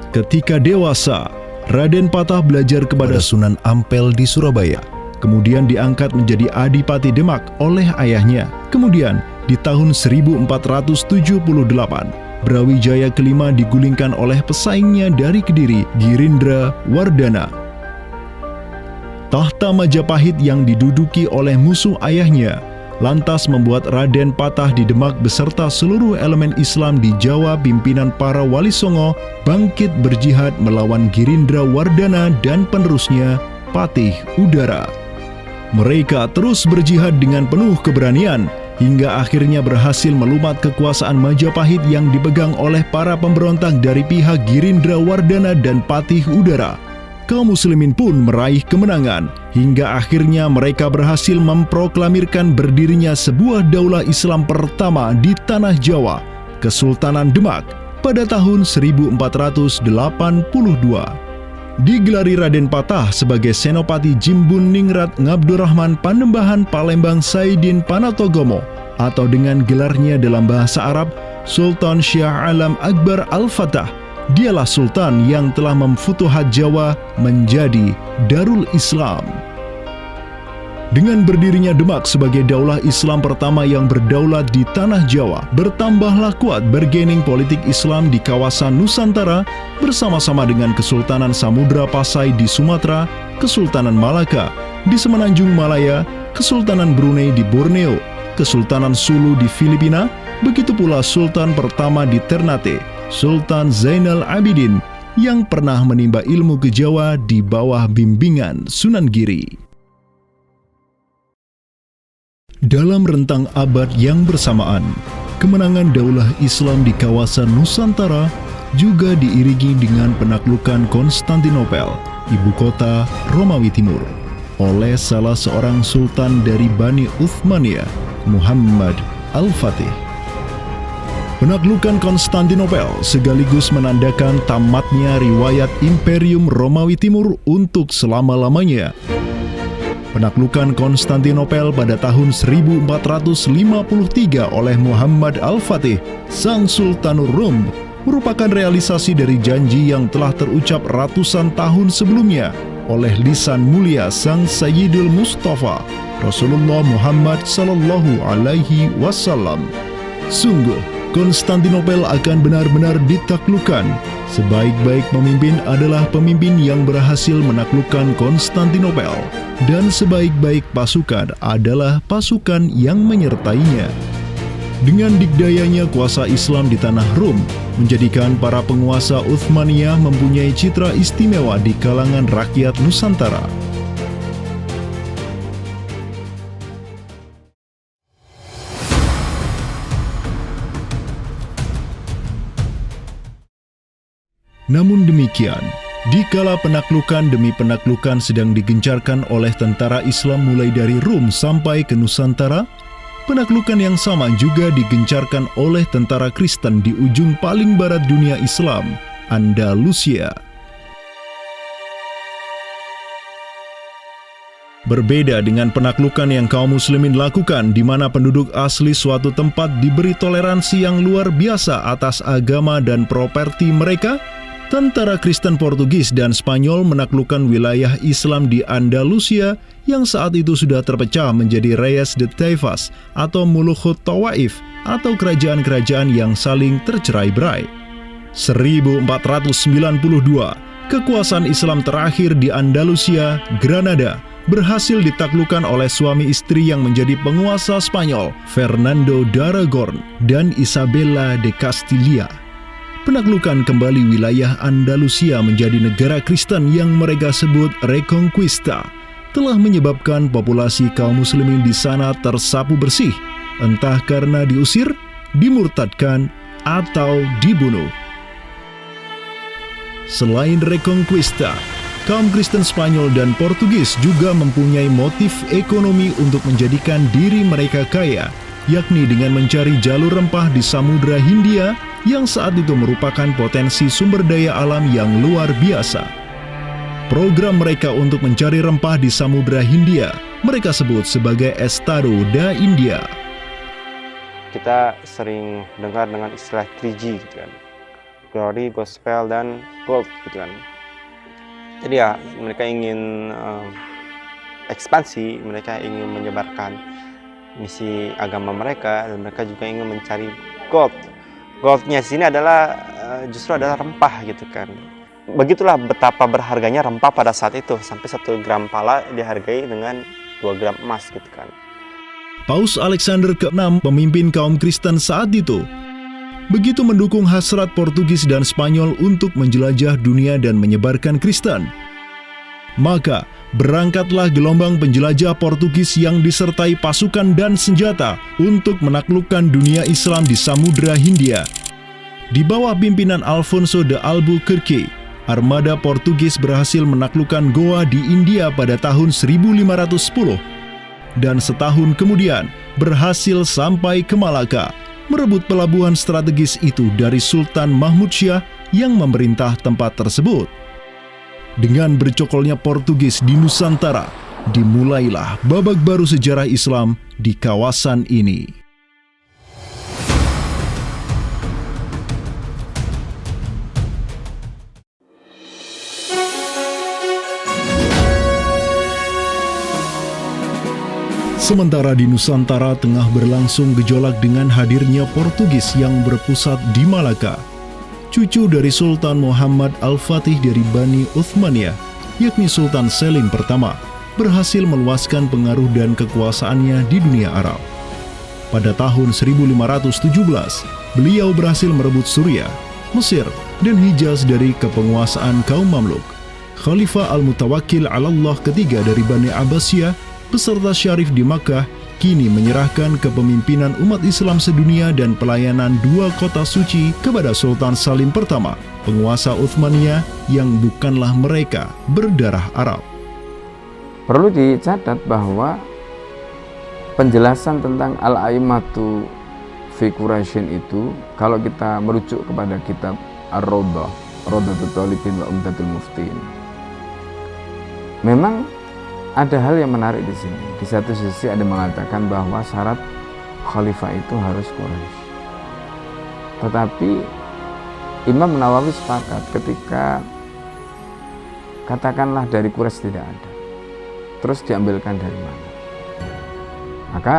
Ketika dewasa, Raden Patah belajar kepada Sunan Ampel di Surabaya, kemudian diangkat menjadi Adipati Demak oleh ayahnya. Kemudian, di tahun 1478, Brawijaya kelima digulingkan oleh pesaingnya dari Kediri, Girindra Wardana. Tahta Majapahit yang diduduki oleh musuh ayahnya lantas membuat Raden Patah di Demak beserta seluruh elemen Islam di Jawa pimpinan para Wali Songo bangkit berjihad melawan Girindra Wardana dan penerusnya Patih Udara. Mereka terus berjihad dengan penuh keberanian hingga akhirnya berhasil melumat kekuasaan Majapahit yang dipegang oleh para pemberontak dari pihak Girindra Wardana dan Patih Udara. Kaum muslimin pun meraih kemenangan hingga akhirnya mereka berhasil memproklamirkan berdirinya sebuah daulah Islam pertama di tanah Jawa, Kesultanan Demak, pada tahun 1482. Digelari Raden Patah sebagai Senopati Jimbun Ningrat Ngabdurrahman Panembahan Palembang Saidin Panatogomo, atau dengan gelarnya dalam bahasa Arab Sultan Syah Alam Akbar Al-Fatah. Dialah sultan yang telah memfutuhat Jawa menjadi Darul Islam. Dengan berdirinya Demak sebagai daulah Islam pertama yang berdaulat di tanah Jawa, bertambahlah kuat bargaining politik Islam di kawasan Nusantara bersama-sama dengan Kesultanan Samudra Pasai di Sumatera, Kesultanan Malaka di Semenanjung Malaya, Kesultanan Brunei di Borneo, Kesultanan Sulu di Filipina, begitu pula Sultan pertama di Ternate, Sultan Zainal Abidin, yang pernah menimba ilmu ke Jawa di bawah bimbingan Sunan Giri. Dalam rentang abad yang bersamaan, kemenangan daulah Islam di kawasan Nusantara juga diiringi dengan penaklukan Konstantinopel, ibu kota Romawi Timur, oleh salah seorang sultan dari Bani Uthmaniyah, Muhammad Al-Fatih. Penaklukan Konstantinopel sekaligus menandakan tamatnya riwayat Imperium Romawi Timur untuk selama-lamanya. Penaklukan Konstantinopel pada tahun 1453 oleh Muhammad Al-Fatih, sang Sultanur Rum, merupakan realisasi dari janji yang telah terucap ratusan tahun sebelumnya oleh lisan mulia sang Sayyidul Mustafa, Rasulullah Muhammad Sallallahu Alaihi Wasallam. Sungguh, Konstantinopel akan benar-benar ditaklukkan. Sebaik-baik pemimpin adalah pemimpin yang berhasil menaklukkan Konstantinopel, dan sebaik-baik pasukan adalah pasukan yang menyertainya. Dengan dikdayanya kuasa Islam di tanah Rum, menjadikan para penguasa Uthmaniyah mempunyai citra istimewa di kalangan rakyat Nusantara. Namun demikian, dikala penaklukan demi penaklukan sedang digencarkan oleh tentara Islam mulai dari Rum sampai ke Nusantara, penaklukan yang sama juga digencarkan oleh tentara Kristen di ujung paling barat dunia Islam, Andalusia. Berbeda dengan penaklukan yang kaum muslimin lakukan di mana penduduk asli suatu tempat diberi toleransi yang luar biasa atas agama dan properti mereka, tentara Kristen Portugis dan Spanyol menaklukkan wilayah Islam di Andalusia yang saat itu sudah terpecah menjadi Reyes de Taifas atau Mulukhut Tawaif atau kerajaan-kerajaan yang saling tercerai-berai. 1492, kekuasaan Islam terakhir di Andalusia, Granada, berhasil ditaklukkan oleh suami istri yang menjadi penguasa Spanyol, Fernando de Aragon dan Isabella de Castilla. Penaklukan kembali wilayah Andalusia menjadi negara Kristen yang mereka sebut Reconquista telah menyebabkan populasi kaum muslimin di sana tersapu bersih, entah karena diusir, dimurtadkan, atau dibunuh. Selain Reconquista, kaum Kristen Spanyol dan Portugis juga mempunyai motif ekonomi untuk menjadikan diri mereka kaya, yakni dengan mencari jalur rempah di Samudra Hindia yang saat itu merupakan potensi sumber daya alam yang luar biasa. Program mereka untuk mencari rempah di Samudra Hindia mereka sebut sebagai Estado da India. Kita sering dengar dengan istilah 3G gitu kan, glory, gospel, dan gold gitu kan. Jadi ya mereka ingin ekspansi, mereka ingin menyebarkan misi agama mereka, dan mereka juga ingin mencari gold. Goldnya sini adalah justru adalah rempah gitu kan. Begitulah betapa berharganya rempah pada saat itu, sampai 1 gram pala dihargai dengan 2 gram emas gitu kan. Paus Alexander ke-6, pemimpin kaum Kristen saat itu, begitu mendukung hasrat Portugis dan Spanyol untuk menjelajah dunia dan menyebarkan Kristen. Maka, berangkatlah gelombang penjelajah Portugis yang disertai pasukan dan senjata untuk menaklukkan dunia Islam di Samudra Hindia. Di bawah pimpinan Alfonso de Albuquerque, armada Portugis berhasil menaklukkan Goa di India pada tahun 1510. Dan setahun kemudian berhasil sampai ke Malaka, merebut pelabuhan strategis itu dari Sultan Mahmud Syah yang memerintah tempat tersebut. Dengan bercokolnya Portugis di Nusantara, dimulailah babak baru sejarah Islam di kawasan ini. Sementara di Nusantara tengah berlangsung gejolak dengan hadirnya Portugis yang berpusat di Malaka. Cucu dari Sultan Muhammad Al-Fatih dari Bani Uthmaniyah, yakni Sultan Selim pertama, berhasil meluaskan pengaruh dan kekuasaannya di dunia Arab. Pada tahun 1517, beliau berhasil merebut Suriah, Mesir, dan Hijaz dari kepenguasaan kaum Mamluk. Khalifah Al-Mutawakkil 'ala Allah ketiga dari Bani Abbasiyah beserta Syarif di Makkah kini menyerahkan kepemimpinan umat Islam sedunia dan pelayanan 2 kota suci kepada Sultan Salim pertama, penguasa Uthmaniyah yang bukanlah mereka berdarah Arab. Perlu dicatat bahwa penjelasan tentang Al-A'immatu fi Quraisyin itu, kalau kita merujuk kepada kitab Ar-Rawdah, Rawdatul Thalibin wa Umdatul Muftiin, memang ada hal yang menarik di sini. Di satu sisi ada mengatakan bahwa syarat khalifah itu harus Quraisy. Tetapi Imam Nawawi sepakat ketika katakanlah dari Quraisy tidak ada, terus diambilkan dari mana? Maka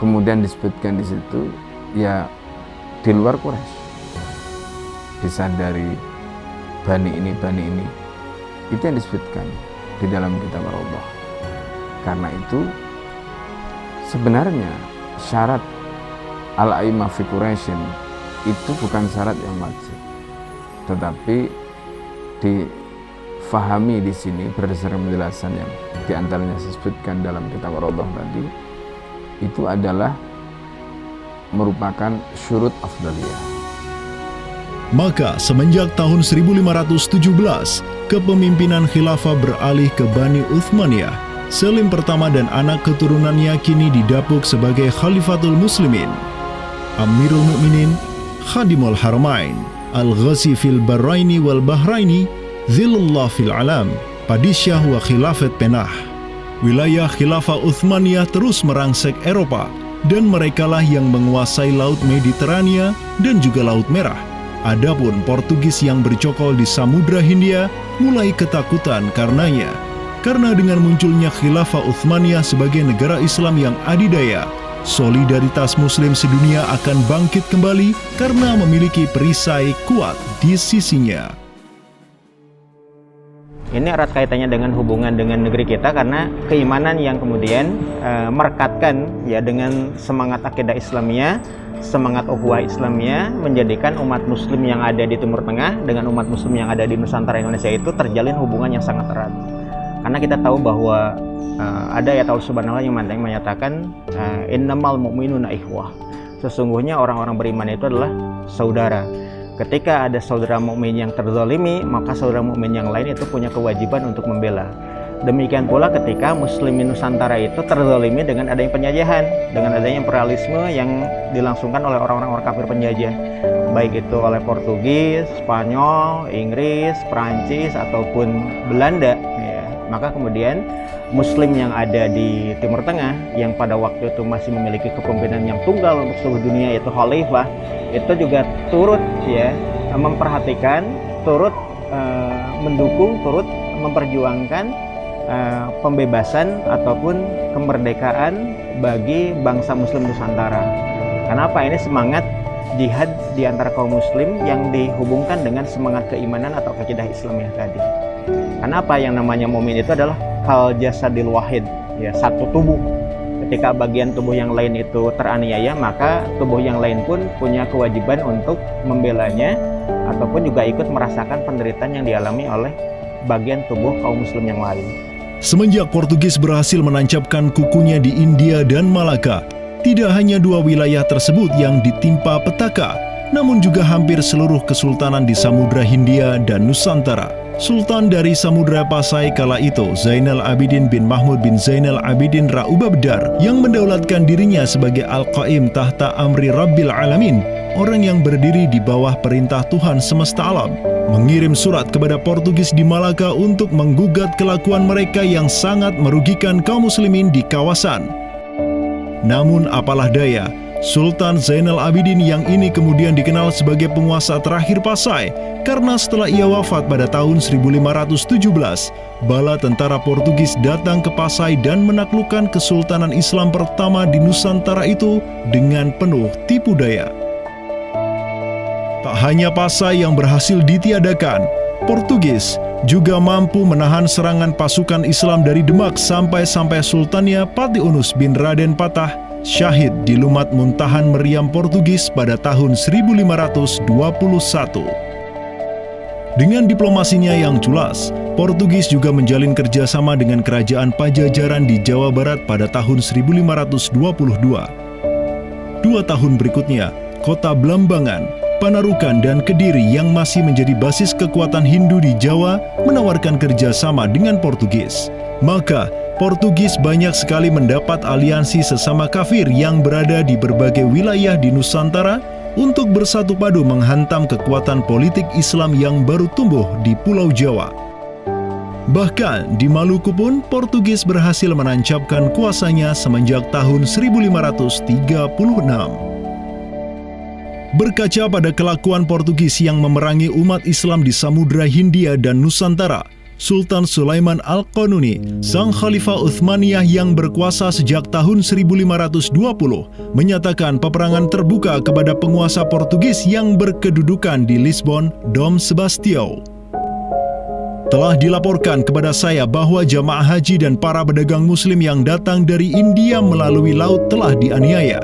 kemudian disebutkan di situ ya di luar Quraisy, bisa dari bani ini, itu yang disebutkan di dalam kitab Ar-Rawdah. Karena itu sebenarnya syarat al-a'immah fi Quraisyin itu bukan syarat yang wajib, tetapi difahami di sini berdasarkan penjelasan yang diantaranya disebutkan dalam kitab Ar-Rawdah tadi, itu adalah merupakan syurut afdaliyah. Maka semenjak tahun 1517, kepemimpinan khilafah beralih ke Bani Uthmaniyah. Selim pertama dan anak keturunannya kini didapuk sebagai Khalifatul Muslimin. Amirul Mukminin, Khadimul Haramain, Al-Ghazi fil Bahraini wal Bahraini, Zilullah fil Alam, Padisyah wa Khilafat Penah. Wilayah khilafah Uthmaniyah terus merangsek Eropa, dan merekalah yang menguasai Laut Mediterania dan juga Laut Merah. Adapun Portugis yang bercokol di Samudra Hindia mulai ketakutan karenanya. Karena dengan munculnya khilafah Uthmaniyah sebagai negara Islam yang adidaya, solidaritas Muslim sedunia akan bangkit kembali karena memiliki perisai kuat di sisinya. Ini erat kaitannya dengan hubungan dengan negeri kita, karena keimanan yang kemudian merekatkan ya dengan semangat akidah Islamiyah, semangat ukhuwah Islamiyah, menjadikan umat Muslim yang ada di Timur Tengah dengan umat Muslim yang ada di Nusantara Indonesia itu terjalin hubungan yang sangat erat. Karena kita tahu bahwa ada ayat Allah Subhanahu wa Ta'ala yang menyatakan innamal mu'minuna ikhwah. Sesungguhnya orang-orang beriman itu adalah saudara. Ketika ada saudara mukmin yang terzalimi, maka saudara mukmin yang lain itu punya kewajiban untuk membela. Demikian pula ketika Muslimin Nusantara itu terzalimi dengan adanya penjajahan, dengan adanya imperialisme yang dilangsungkan oleh orang-orang kafir penjajah, baik itu oleh Portugis, Spanyol, Inggris, Perancis ataupun Belanda. Ya. Maka kemudian Muslim yang ada di Timur Tengah yang pada waktu itu masih memiliki kepemimpinan yang tunggal untuk seluruh dunia, yaitu khalifah, itu juga turut ya memperhatikan, turut mendukung, turut memperjuangkan pembebasan ataupun kemerdekaan bagi bangsa Muslim Nusantara. Kenapa? Ini semangat jihad di antara kaum Muslim yang dihubungkan dengan semangat keimanan atau akidah Islamiyah tadi. Kenapa? Yang namanya mukmin itu adalah kal jasadil wahid, ya, satu tubuh. Ketika bagian tubuh yang lain itu teraniaya, maka tubuh yang lain pun punya kewajiban untuk membelanya ataupun juga ikut merasakan penderitaan yang dialami oleh bagian tubuh kaum Muslim yang lain. Semenjak Portugis berhasil menancapkan kukunya di India dan Malaka, tidak hanya dua wilayah tersebut yang ditimpa petaka, namun juga hampir seluruh kesultanan di Samudra Hindia dan Nusantara. Sultan dari Samudra Pasai kala itu, Zainal Abidin bin Mahmud bin Zainal Abidin Ra Ubabdar, yang mendaulatkan dirinya sebagai Al-Qaim tahta Amri Rabbil Alamin, orang yang berdiri di bawah perintah Tuhan semesta alam, mengirim surat kepada Portugis di Malaka untuk menggugat kelakuan mereka yang sangat merugikan kaum muslimin di kawasan. Namun apalah daya, Sultan Zainal Abidin yang ini kemudian dikenal sebagai penguasa terakhir Pasai karena setelah ia wafat pada tahun 1517, bala tentara Portugis datang ke Pasai dan menaklukkan kesultanan Islam pertama di Nusantara itu dengan penuh tipu daya. Tak hanya Pasai yang berhasil ditiadakan, Portugis juga mampu menahan serangan pasukan Islam dari Demak sampai Sultannya Patiunus bin Raden Patah syahid di Lumat Muntahan Meriam Portugis pada tahun 1521. Dengan diplomasinya yang culas, Portugis juga menjalin kerjasama dengan kerajaan Pajajaran di Jawa Barat pada tahun 1522. 2 tahun berikutnya, kota Blambangan, Panarukan, dan Kediri yang masih menjadi basis kekuatan Hindu di Jawa menawarkan kerjasama dengan Portugis. Maka, Portugis banyak sekali mendapat aliansi sesama kafir yang berada di berbagai wilayah di Nusantara untuk bersatu padu menghantam kekuatan politik Islam yang baru tumbuh di Pulau Jawa. Bahkan di Maluku pun Portugis berhasil menancapkan kuasanya semenjak tahun 1536. Berkaca pada kelakuan Portugis yang memerangi umat Islam di Samudra Hindia dan Nusantara, Sultan Sulaiman Al-Qanuni, sang Khalifah Uthmaniyah yang berkuasa sejak tahun 1520, menyatakan peperangan terbuka kepada penguasa Portugis yang berkedudukan di Lisbon, Dom Sebastião. Telah dilaporkan kepada saya bahwa jamaah haji dan para pedagang muslim yang datang dari India melalui laut telah dianiaya.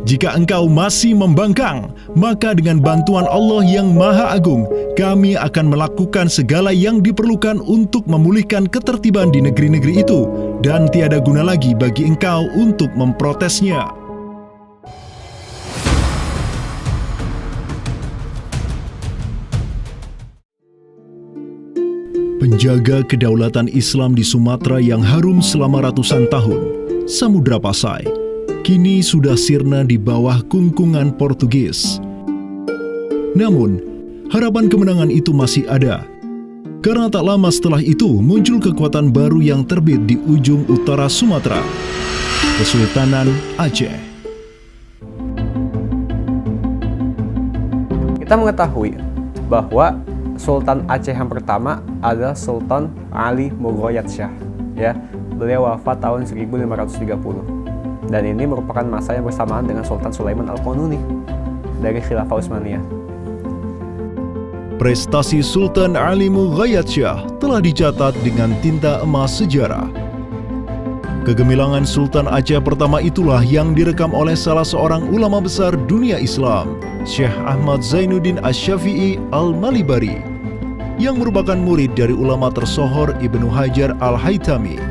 Jika engkau masih membangkang, maka dengan bantuan Allah yang Maha Agung, kami akan melakukan segala yang diperlukan untuk memulihkan ketertiban di negeri-negeri itu, dan tiada guna lagi bagi engkau untuk memprotesnya. Penjaga kedaulatan Islam di Sumatera yang harum selama ratusan tahun, Samudra Pasai, kini sudah sirna di bawah kungkungan Portugis. Namun, harapan kemenangan itu masih ada. Karena tak lama setelah itu muncul kekuatan baru yang terbit di ujung utara Sumatera, Kesultanan Aceh. Kita mengetahui bahwa Sultan Aceh yang pertama adalah Sultan Ali Mughayat Shah. Ya, beliau wafat tahun 1530. Dan ini merupakan masa yang bersamaan dengan Sultan Sulaiman Al-Qanuni dari Khilafah Utsmaniyah. Prestasi Sultan Ali Mughayat Shah telah dicatat dengan tinta emas sejarah. Kegemilangan Sultan Aceh pertama itulah yang direkam oleh salah seorang ulama besar dunia Islam, Syekh Ahmad Zainuddin Asy-Syafi'i Al-Malibari, yang merupakan murid dari ulama tersohor Ibnu Hajar Al-Haytami.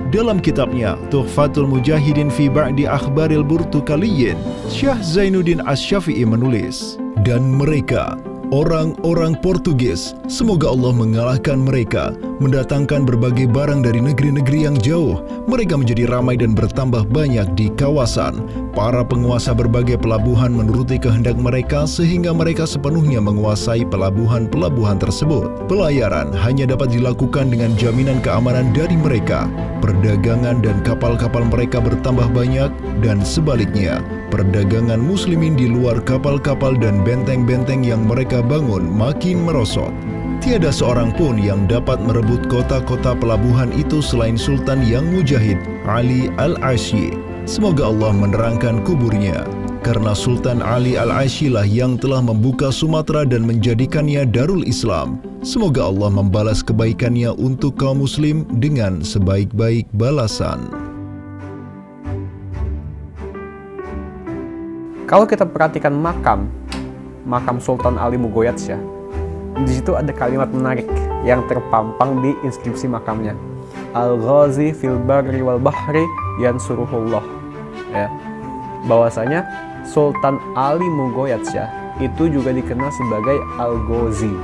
Dalam kitabnya Tuhfatul Mujahidin fi Ba'di Akhbaril Burtukaliyin, Syekh Zainuddin Asy-Syafi'i menulis, dan mereka orang-orang Portugis. Semoga Allah mengalahkan mereka, mendatangkan berbagai barang dari negeri-negeri yang jauh. Mereka menjadi ramai dan bertambah banyak di kawasan. Para penguasa berbagai pelabuhan menuruti kehendak mereka sehingga mereka sepenuhnya menguasai pelabuhan-pelabuhan tersebut. Pelayaran hanya dapat dilakukan dengan jaminan keamanan dari mereka. Perdagangan dan kapal-kapal mereka bertambah banyak dan sebaliknya, perdagangan muslimin di luar kapal-kapal dan benteng-benteng yang mereka bangun makin merosot. Tiada seorang pun yang dapat merebut kota-kota pelabuhan itu selain Sultan yang mujahid, Ali Al-Ashi. Semoga Allah menerangkan kuburnya. Karena Sultan Ali Al-Ashi lah yang telah membuka Sumatera dan menjadikannya Darul Islam. Semoga Allah membalas kebaikannya untuk kaum muslim dengan sebaik-baik balasan. Kalau kita perhatikan makam Sultan Ali Mugoyatsyah, di situ ada kalimat menarik yang terpampang di inskripsi makamnya. Al-Ghazi fil barri wal bahri yansuruhullah. Ya. Bahwasanya Sultan Ali Mugoyatsyah itu juga dikenal sebagai Al-Ghazi,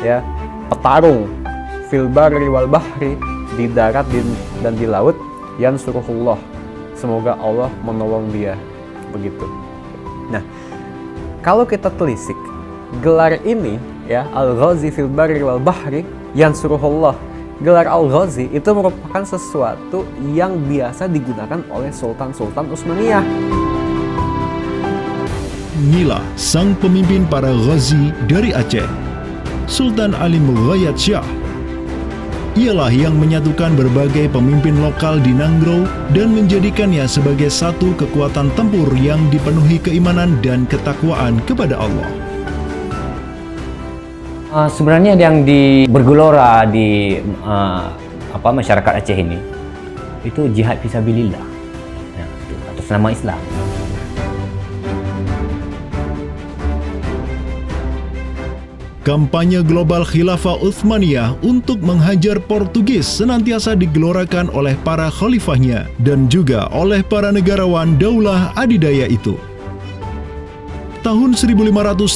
ya, petarung fil barri wal bahri, di darat dan di laut, yansuruhullah, semoga Allah menolong dia, begitu. Nah, kalau kita telisik gelar ini, ya, Al-Ghazi fil barri wal bahri yansuruhullah, gelar Al-Ghazi itu merupakan sesuatu yang biasa digunakan oleh sultan-sultan Utsmaniyah. Inilah sang pemimpin para Ghazi dari Aceh, Sultan Ali Mughayat-Syah. Ialah yang menyatukan berbagai pemimpin lokal di Nanggro dan menjadikannya sebagai satu kekuatan tempur yang dipenuhi keimanan dan ketakwaan kepada Allah. Sebenarnya yang bergelora di masyarakat Aceh ini itu jihad fisabilillah, ya, atas nama Islam. Kampanye global Khilafah Utsmaniyah untuk menghajar Portugis senantiasa digelorakan oleh para khalifahnya dan juga oleh para negarawan Daulah Adidaya itu. Tahun 1539,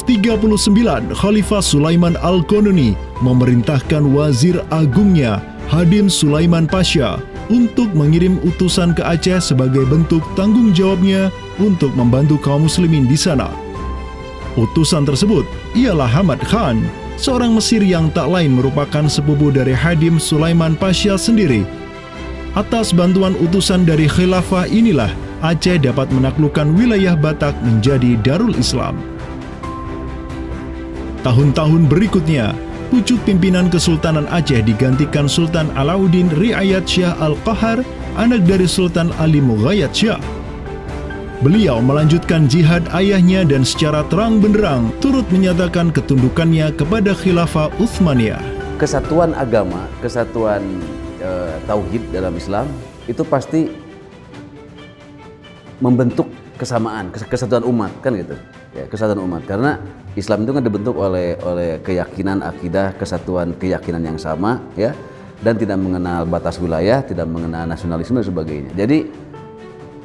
Khalifah Sulaiman Al-Qanuni memerintahkan wazir agungnya Hadim Sulaiman Pasha untuk mengirim utusan ke Aceh sebagai bentuk tanggung jawabnya untuk membantu kaum muslimin di sana. Utusan tersebut ialah Hamad Khan, seorang Mesir yang tak lain merupakan sepupu dari Hadim Sulaiman Pasha sendiri. Atas bantuan utusan dari khilafah inilah Aceh dapat menaklukkan wilayah Batak menjadi Darul Islam. Tahun-tahun berikutnya, pucuk pimpinan Kesultanan Aceh digantikan Sultan Alauddin Riayat Syah Al-Qahar, anak dari Sultan Ali Mughayat-Syah. Beliau melanjutkan jihad ayahnya dan secara terang benderang turut menyatakan ketundukannya kepada Khilafah Utsmaniyah. Kesatuan agama, kesatuan tauhid dalam Islam itu pasti membentuk kesamaan, kesatuan umat, kan gitu. Ya, kesatuan umat, karena Islam itu kan dibentuk oleh keyakinan akidah, kesatuan keyakinan yang sama, ya, dan tidak mengenal batas wilayah, tidak mengenal nasionalisme dan sebagainya. Jadi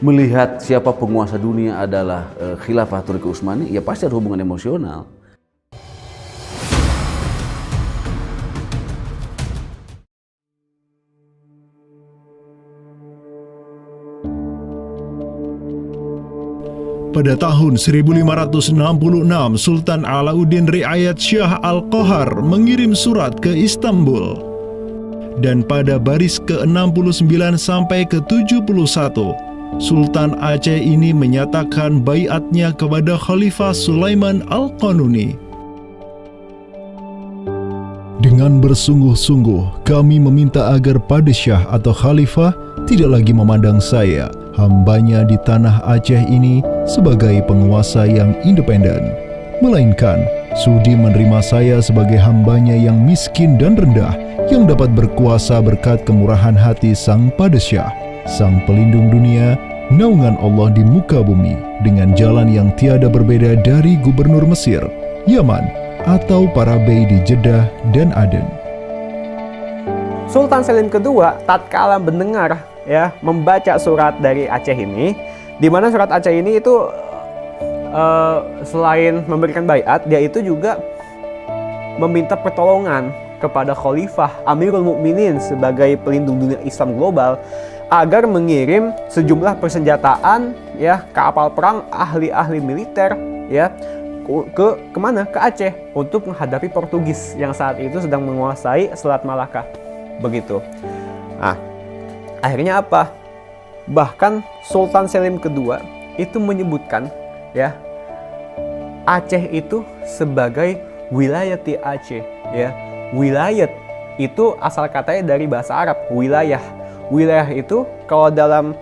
melihat siapa penguasa dunia adalah khilafah Turki Utsmani, ya pasti ada hubungan emosional. Pada tahun 1566, Sultan Alauddin Riayat Syah Al-Qahar mengirim surat ke Istanbul. Dan pada baris ke-69 sampai ke-71, Sultan Aceh ini menyatakan baiatnya kepada Khalifah Sulaiman Al-Qanuni. Dengan bersungguh-sungguh, kami meminta agar Padishah atau Khalifah tidak lagi memandang saya, hambanya di tanah Aceh ini, sebagai penguasa yang independen, melainkan sudi menerima saya sebagai hambanya yang miskin dan rendah, yang dapat berkuasa berkat kemurahan hati Sang Padishah, Sang Pelindung dunia, naungan Allah di muka bumi, dengan jalan yang tiada berbeda dari gubernur Mesir, Yaman, atau para bey di Jeddah dan Aden. Sultan Selim II tatkala mendengar, ya, membaca surat dari Aceh ini, di mana surat Aceh ini itu selain memberikan baiat, dia itu juga meminta pertolongan kepada Khalifah Amirul Mukminin sebagai pelindung dunia Islam global agar mengirim sejumlah persenjataan ya, kapal perang, ahli-ahli militer ya kemana? Ke Aceh untuk menghadapi Portugis yang saat itu sedang menguasai Selat Malaka. Begitu. Nah, akhirnya apa? Bahkan Sultan Selim kedua itu menyebutkan ya Aceh itu sebagai wilayati Aceh ya. Wilayat itu asal katanya dari bahasa Arab, wilayah. Wilayah itu kalau dalam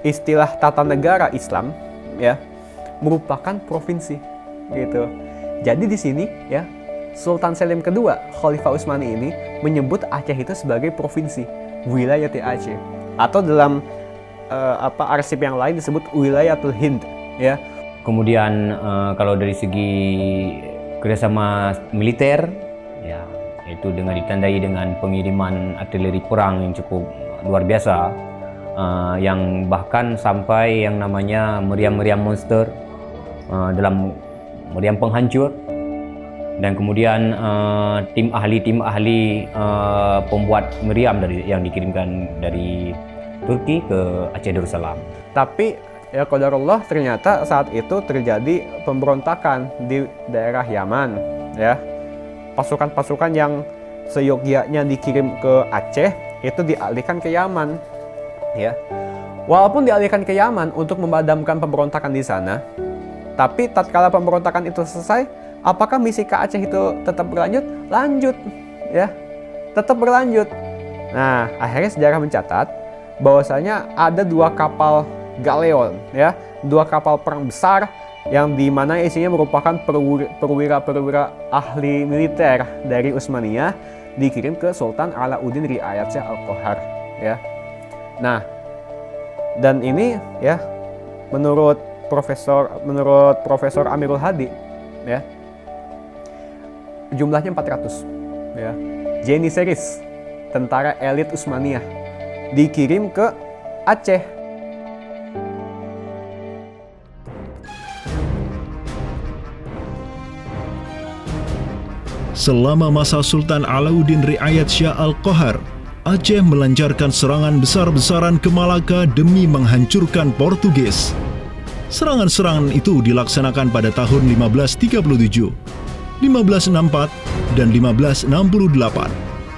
istilah tata negara Islam ya merupakan provinsi gitu. Jadi di sini ya Sultan Selim kedua Khalifah Utsmani ini menyebut Aceh itu sebagai provinsi, wilayati Aceh, atau dalam arsip yang lain disebut wilayatul Hind ya. Kemudian kalau dari segi kerjasama militer ya, itu dengan ditandai dengan pengiriman artileri perang yang cukup luar biasa, yang bahkan sampai yang namanya meriam-meriam monster dalam meriam penghancur, dan kemudian tim ahli pembuat meriam yang dikirimkan dari Turki ke Aceh Darussalam. Tapi ya qadarullah ternyata saat itu terjadi pemberontakan di daerah Yaman ya. Pasukan-pasukan yang seyogyanya dikirim ke Aceh itu dialihkan ke Yaman ya. Walaupun dialihkan ke Yaman untuk memadamkan pemberontakan di sana, tapi tatkala pemberontakan itu selesai, apakah misi ke Aceh itu tetap berlanjut? Lanjut ya. Tetap berlanjut. Nah, akhirnya sejarah mencatat bahwasanya ada 2 kapal galeon ya, 2 kapal perang besar yang dimana isinya merupakan perwira-perwira ahli militer dari Utsmaniyah dikirim ke Sultan Alauddin Riayat Shah Al-Qahar ya. Nah, dan ini ya menurut Profesor Amirul Hadi ya jumlahnya 400 ya. Janissaries, tentara elit Utsmaniyah, dikirim ke Aceh. Selama masa Sultan Alauddin Riayat Shah Al-Qahar, Aceh melancarkan serangan besar-besaran ke Malaka demi menghancurkan Portugis. Serangan-serangan itu dilaksanakan pada tahun 1537, 1564, dan 1568.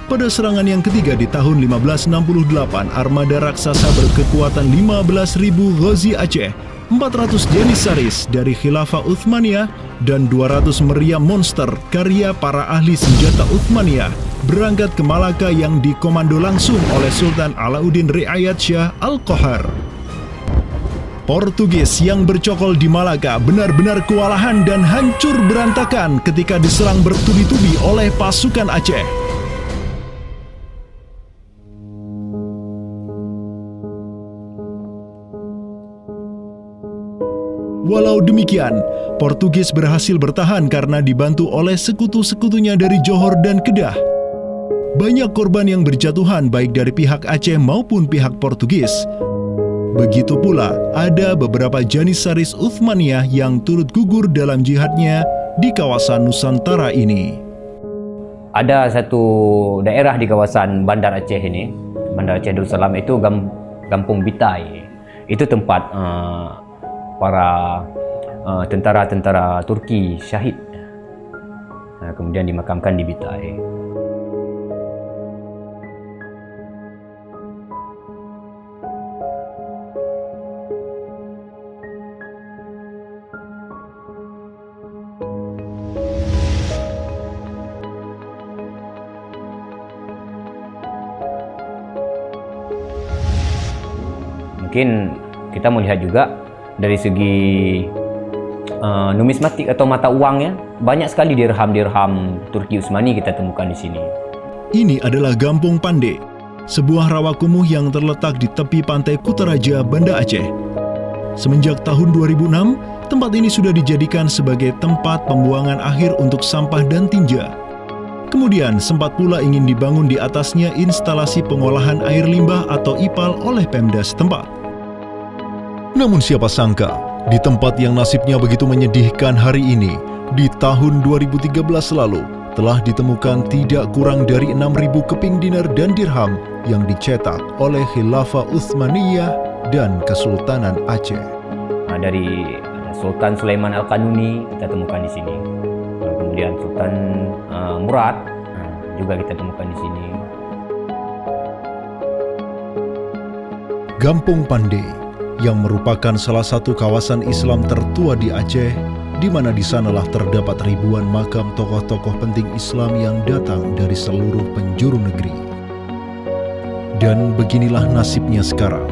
Pada serangan yang ketiga di tahun 1568, armada raksasa berkekuatan 15.000 Ghazi Aceh, 400 Janissaries dari Khilafah Utsmaniyah, dan 200 meriam monster karya para ahli senjata Utsmaniyah berangkat ke Malaka yang dikomando langsung oleh Sultan Alauddin Riayat Shah Al-Qahar. Portugis yang bercokol di Malaka benar-benar kewalahan dan hancur berantakan ketika diserang bertubi-tubi oleh pasukan Aceh. Walau demikian, Portugis berhasil bertahan karena dibantu oleh sekutu-sekutunya dari Johor dan Kedah. Banyak korban yang berjatuhan baik dari pihak Aceh maupun pihak Portugis. Begitu pula ada beberapa Janissaries Utsmaniyah yang turut gugur dalam jihadnya di kawasan Nusantara ini. Ada satu daerah di kawasan Bandar Aceh ini, Bandar Aceh Darussalam, itu Kampung Bitai. Itu tempat para tentara-tentara Turki syahid, kemudian dimakamkan di Bitai. Mungkin kita melihat juga dari segi numismatik atau mata uangnya, banyak sekali dirham-dirham Turki Utsmani kita temukan di sini. Ini adalah Gampung Pande, sebuah rawa kumuh yang terletak di tepi pantai Kutaraja, Banda Aceh. Semenjak tahun 2006, tempat ini sudah dijadikan sebagai tempat pembuangan akhir untuk sampah dan tinja. Kemudian sempat pula ingin dibangun di atasnya instalasi pengolahan air limbah atau IPAL oleh Pemda setempat. Namun siapa sangka, di tempat yang nasibnya begitu menyedihkan hari ini, di tahun 2013 lalu, telah ditemukan tidak kurang dari 6.000 keping dinar dan dirham yang dicetak oleh Khilafah Utsmaniyah dan Kesultanan Aceh. Dari Sultan Sulaiman Al-Kanuni kita temukan di sini. Kemudian Sultan Murad juga kita temukan di sini. Gampung Pandey yang merupakan salah satu kawasan Islam tertua di Aceh, di mana di sanalah terdapat ribuan makam tokoh-tokoh penting Islam yang datang dari seluruh penjuru negeri. Dan beginilah nasibnya sekarang,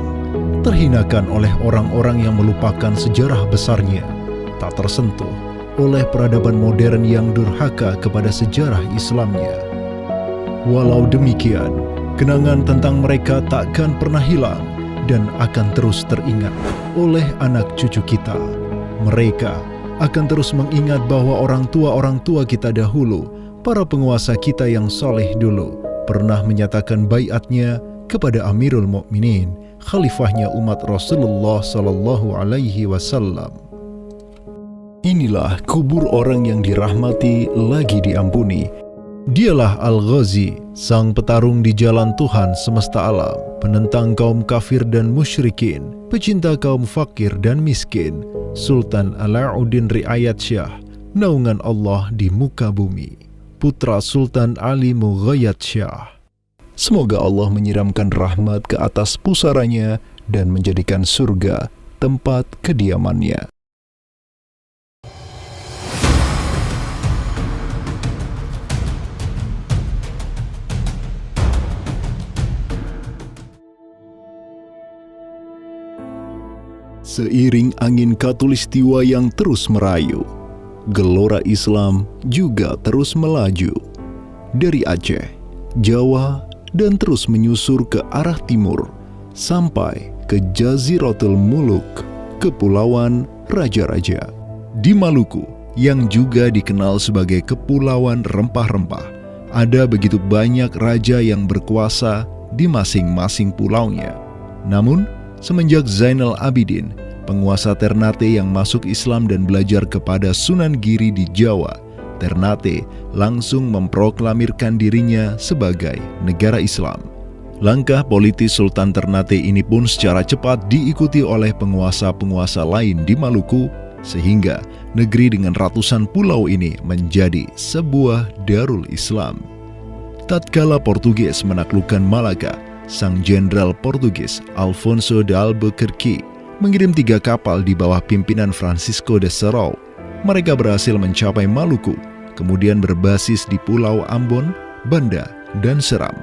terhinakan oleh orang-orang yang melupakan sejarah besarnya, tak tersentuh oleh peradaban modern yang durhaka kepada sejarah Islamnya. Walau demikian, kenangan tentang mereka takkan pernah hilang dan akan terus teringat oleh anak cucu kita. Mereka akan terus mengingat bahwa orang tua kita dahulu, para penguasa kita yang soleh dulu, pernah menyatakan baiatnya kepada Amirul Mukminin, khalifahnya umat Rasulullah Sallallahu Alaihi Wasallam. Inilah kubur orang yang dirahmati lagi diampuni. Dialah Al-Ghazi, sang petarung di jalan Tuhan semesta alam, penentang kaum kafir dan musyrikin, pecinta kaum fakir dan miskin, Sultan Alauddin Riayat Syah, naungan Allah di muka bumi, putra Sultan Ali Mughayat Syah. Semoga Allah menyiramkan rahmat ke atas pusaranya dan menjadikan surga tempat kediamannya. Seiring angin Katulistiwa yang terus merayu, gelora Islam juga terus melaju dari Aceh, Jawa, dan terus menyusur ke arah timur sampai ke Jaziratul Muluk, Kepulauan Raja-Raja. Di Maluku, yang juga dikenal sebagai Kepulauan Rempah-Rempah, ada begitu banyak raja yang berkuasa di masing-masing pulaunya. Namun, semenjak Zainal Abidin, penguasa Ternate yang masuk Islam dan belajar kepada Sunan Giri di Jawa, Ternate langsung memproklamirkan dirinya sebagai negara Islam. Langkah politis Sultan Ternate ini pun secara cepat diikuti oleh penguasa-penguasa lain di Maluku, sehingga negeri dengan ratusan pulau ini menjadi sebuah darul Islam. Tatkala Portugis menaklukkan Malaka, sang jenderal Portugis Alfonso de Albuquerque mengirim 3 kapal di bawah pimpinan Francisco de Serrao. Mereka berhasil mencapai Maluku, kemudian berbasis di Pulau Ambon, Banda, dan Seram.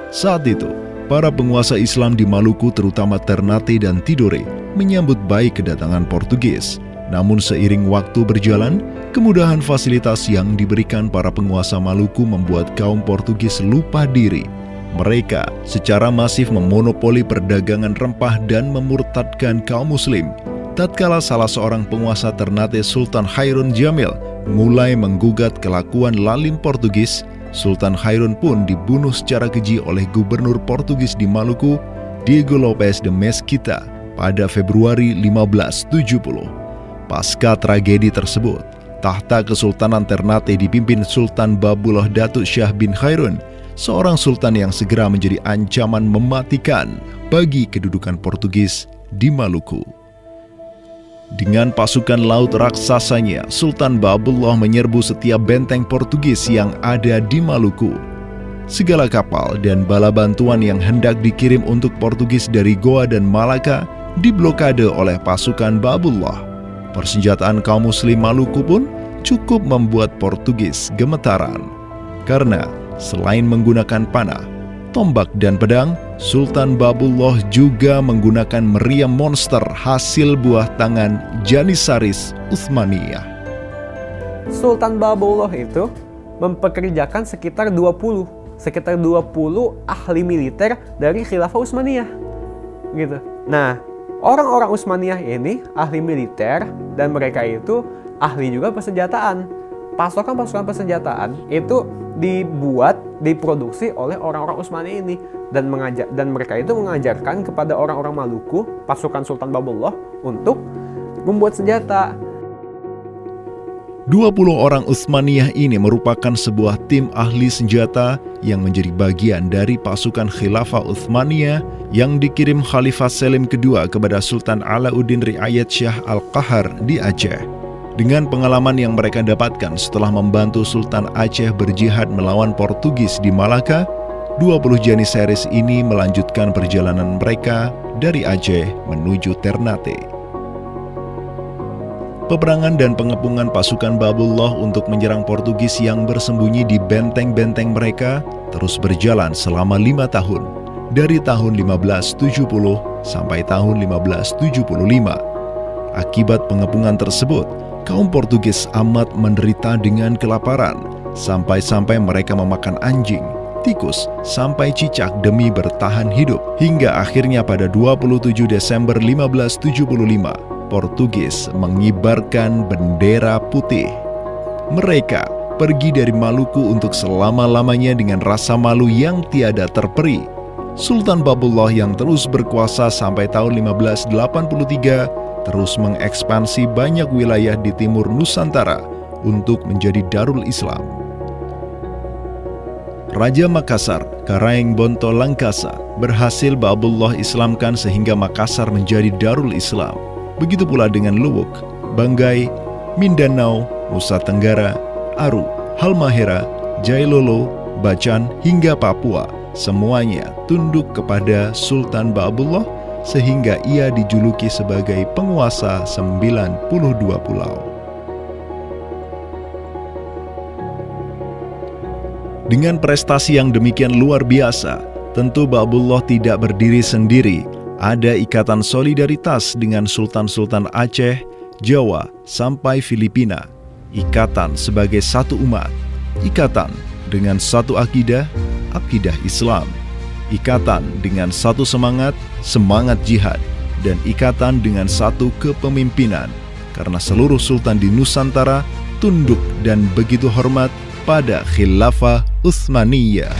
Saat itu, para penguasa Islam di Maluku terutama Ternate dan Tidore menyambut baik kedatangan Portugis. Namun seiring waktu berjalan, kemudahan fasilitas yang diberikan para penguasa Maluku membuat kaum Portugis lupa diri. Mereka secara masif memonopoli perdagangan rempah dan memurtadkan kaum muslim. Tatkala salah seorang penguasa Ternate, Sultan Hairun Jamil, mulai menggugat kelakuan lalim Portugis, Sultan Hairun pun dibunuh secara keji oleh gubernur Portugis di Maluku, Diego Lopes de Mesquita, pada Februari 1570. Pasca tragedi tersebut, tahta Kesultanan Ternate dipimpin Sultan Babullah Datuk Syah bin Hairun, seorang sultan yang segera menjadi ancaman mematikan bagi kedudukan Portugis di Maluku. Dengan pasukan laut raksasanya, Sultan Babullah menyerbu setiap benteng Portugis yang ada di Maluku. Segala kapal dan bala bantuan yang hendak dikirim untuk Portugis dari Goa dan Malaka diblokade oleh pasukan Babullah. Persenjataan kaum muslim Maluku pun cukup membuat Portugis gemetaran. Karena selain menggunakan panah, tombak, dan pedang, Sultan Babullah juga menggunakan meriam monster hasil buah tangan Janissaris Utsmaniyah. Sultan Babullah itu mempekerjakan sekitar 20 ahli militer dari Khilafah Utsmaniyah. Gitu. Nah, orang-orang Utsmaniyah ini ahli militer dan mereka itu ahli juga persenjataan. Pasukan-pasukan persenjataan itu diproduksi oleh orang-orang Utsmani ini dan mereka itu mengajarkan kepada orang-orang Maluku, pasukan Sultan Babullah, untuk membuat senjata. 20 orang Utsmaniyah ini merupakan sebuah tim ahli senjata yang menjadi bagian dari pasukan Khilafah Utsmaniyah yang dikirim Khalifah Selim kedua kepada Sultan Alauddin Riayat Shah Al-Qahar di Aceh. Dengan pengalaman yang mereka dapatkan setelah membantu Sultan Aceh berjihad melawan Portugis di Malaka, 20 Janissaries ini melanjutkan perjalanan mereka dari Aceh menuju Ternate. Peperangan dan pengepungan pasukan Babullah untuk menyerang Portugis yang bersembunyi di benteng-benteng mereka terus berjalan selama 5 tahun, dari tahun 1570 sampai tahun 1575. Akibat pengepungan tersebut, kaum Portugis amat menderita dengan kelaparan, sampai-sampai mereka memakan anjing, tikus, sampai cicak demi bertahan hidup. Hingga akhirnya pada 27 Desember 1575, Portugis mengibarkan bendera putih. Mereka pergi dari Maluku untuk selama-lamanya dengan rasa malu yang tiada terperi. Sultan Babullah yang terus berkuasa sampai tahun 1583 terus mengekspansi banyak wilayah di timur Nusantara untuk menjadi Darul Islam. Raja Makassar, Karaeng Bonto Langkasa, berhasil Babullah Islamkan sehingga Makassar menjadi Darul Islam. Begitu pula dengan Luwuk, Banggai, Mindanao, Nusa Tenggara, Aru, Halmahera, Jailolo, Bacan, hingga Papua. Semuanya tunduk kepada Sultan Babullah sehingga ia dijuluki sebagai penguasa 92 pulau. Dengan prestasi yang demikian luar biasa, tentu Babullah tidak berdiri sendiri. Ada ikatan solidaritas dengan sultan-sultan Aceh, Jawa, sampai Filipina. Ikatan sebagai satu umat. Ikatan dengan satu akidah, akidah Islam. Ikatan dengan satu semangat, semangat jihad. Dan ikatan dengan satu kepemimpinan. Karena seluruh sultan di Nusantara tunduk dan begitu hormat pada Khilafah Utsmaniyah.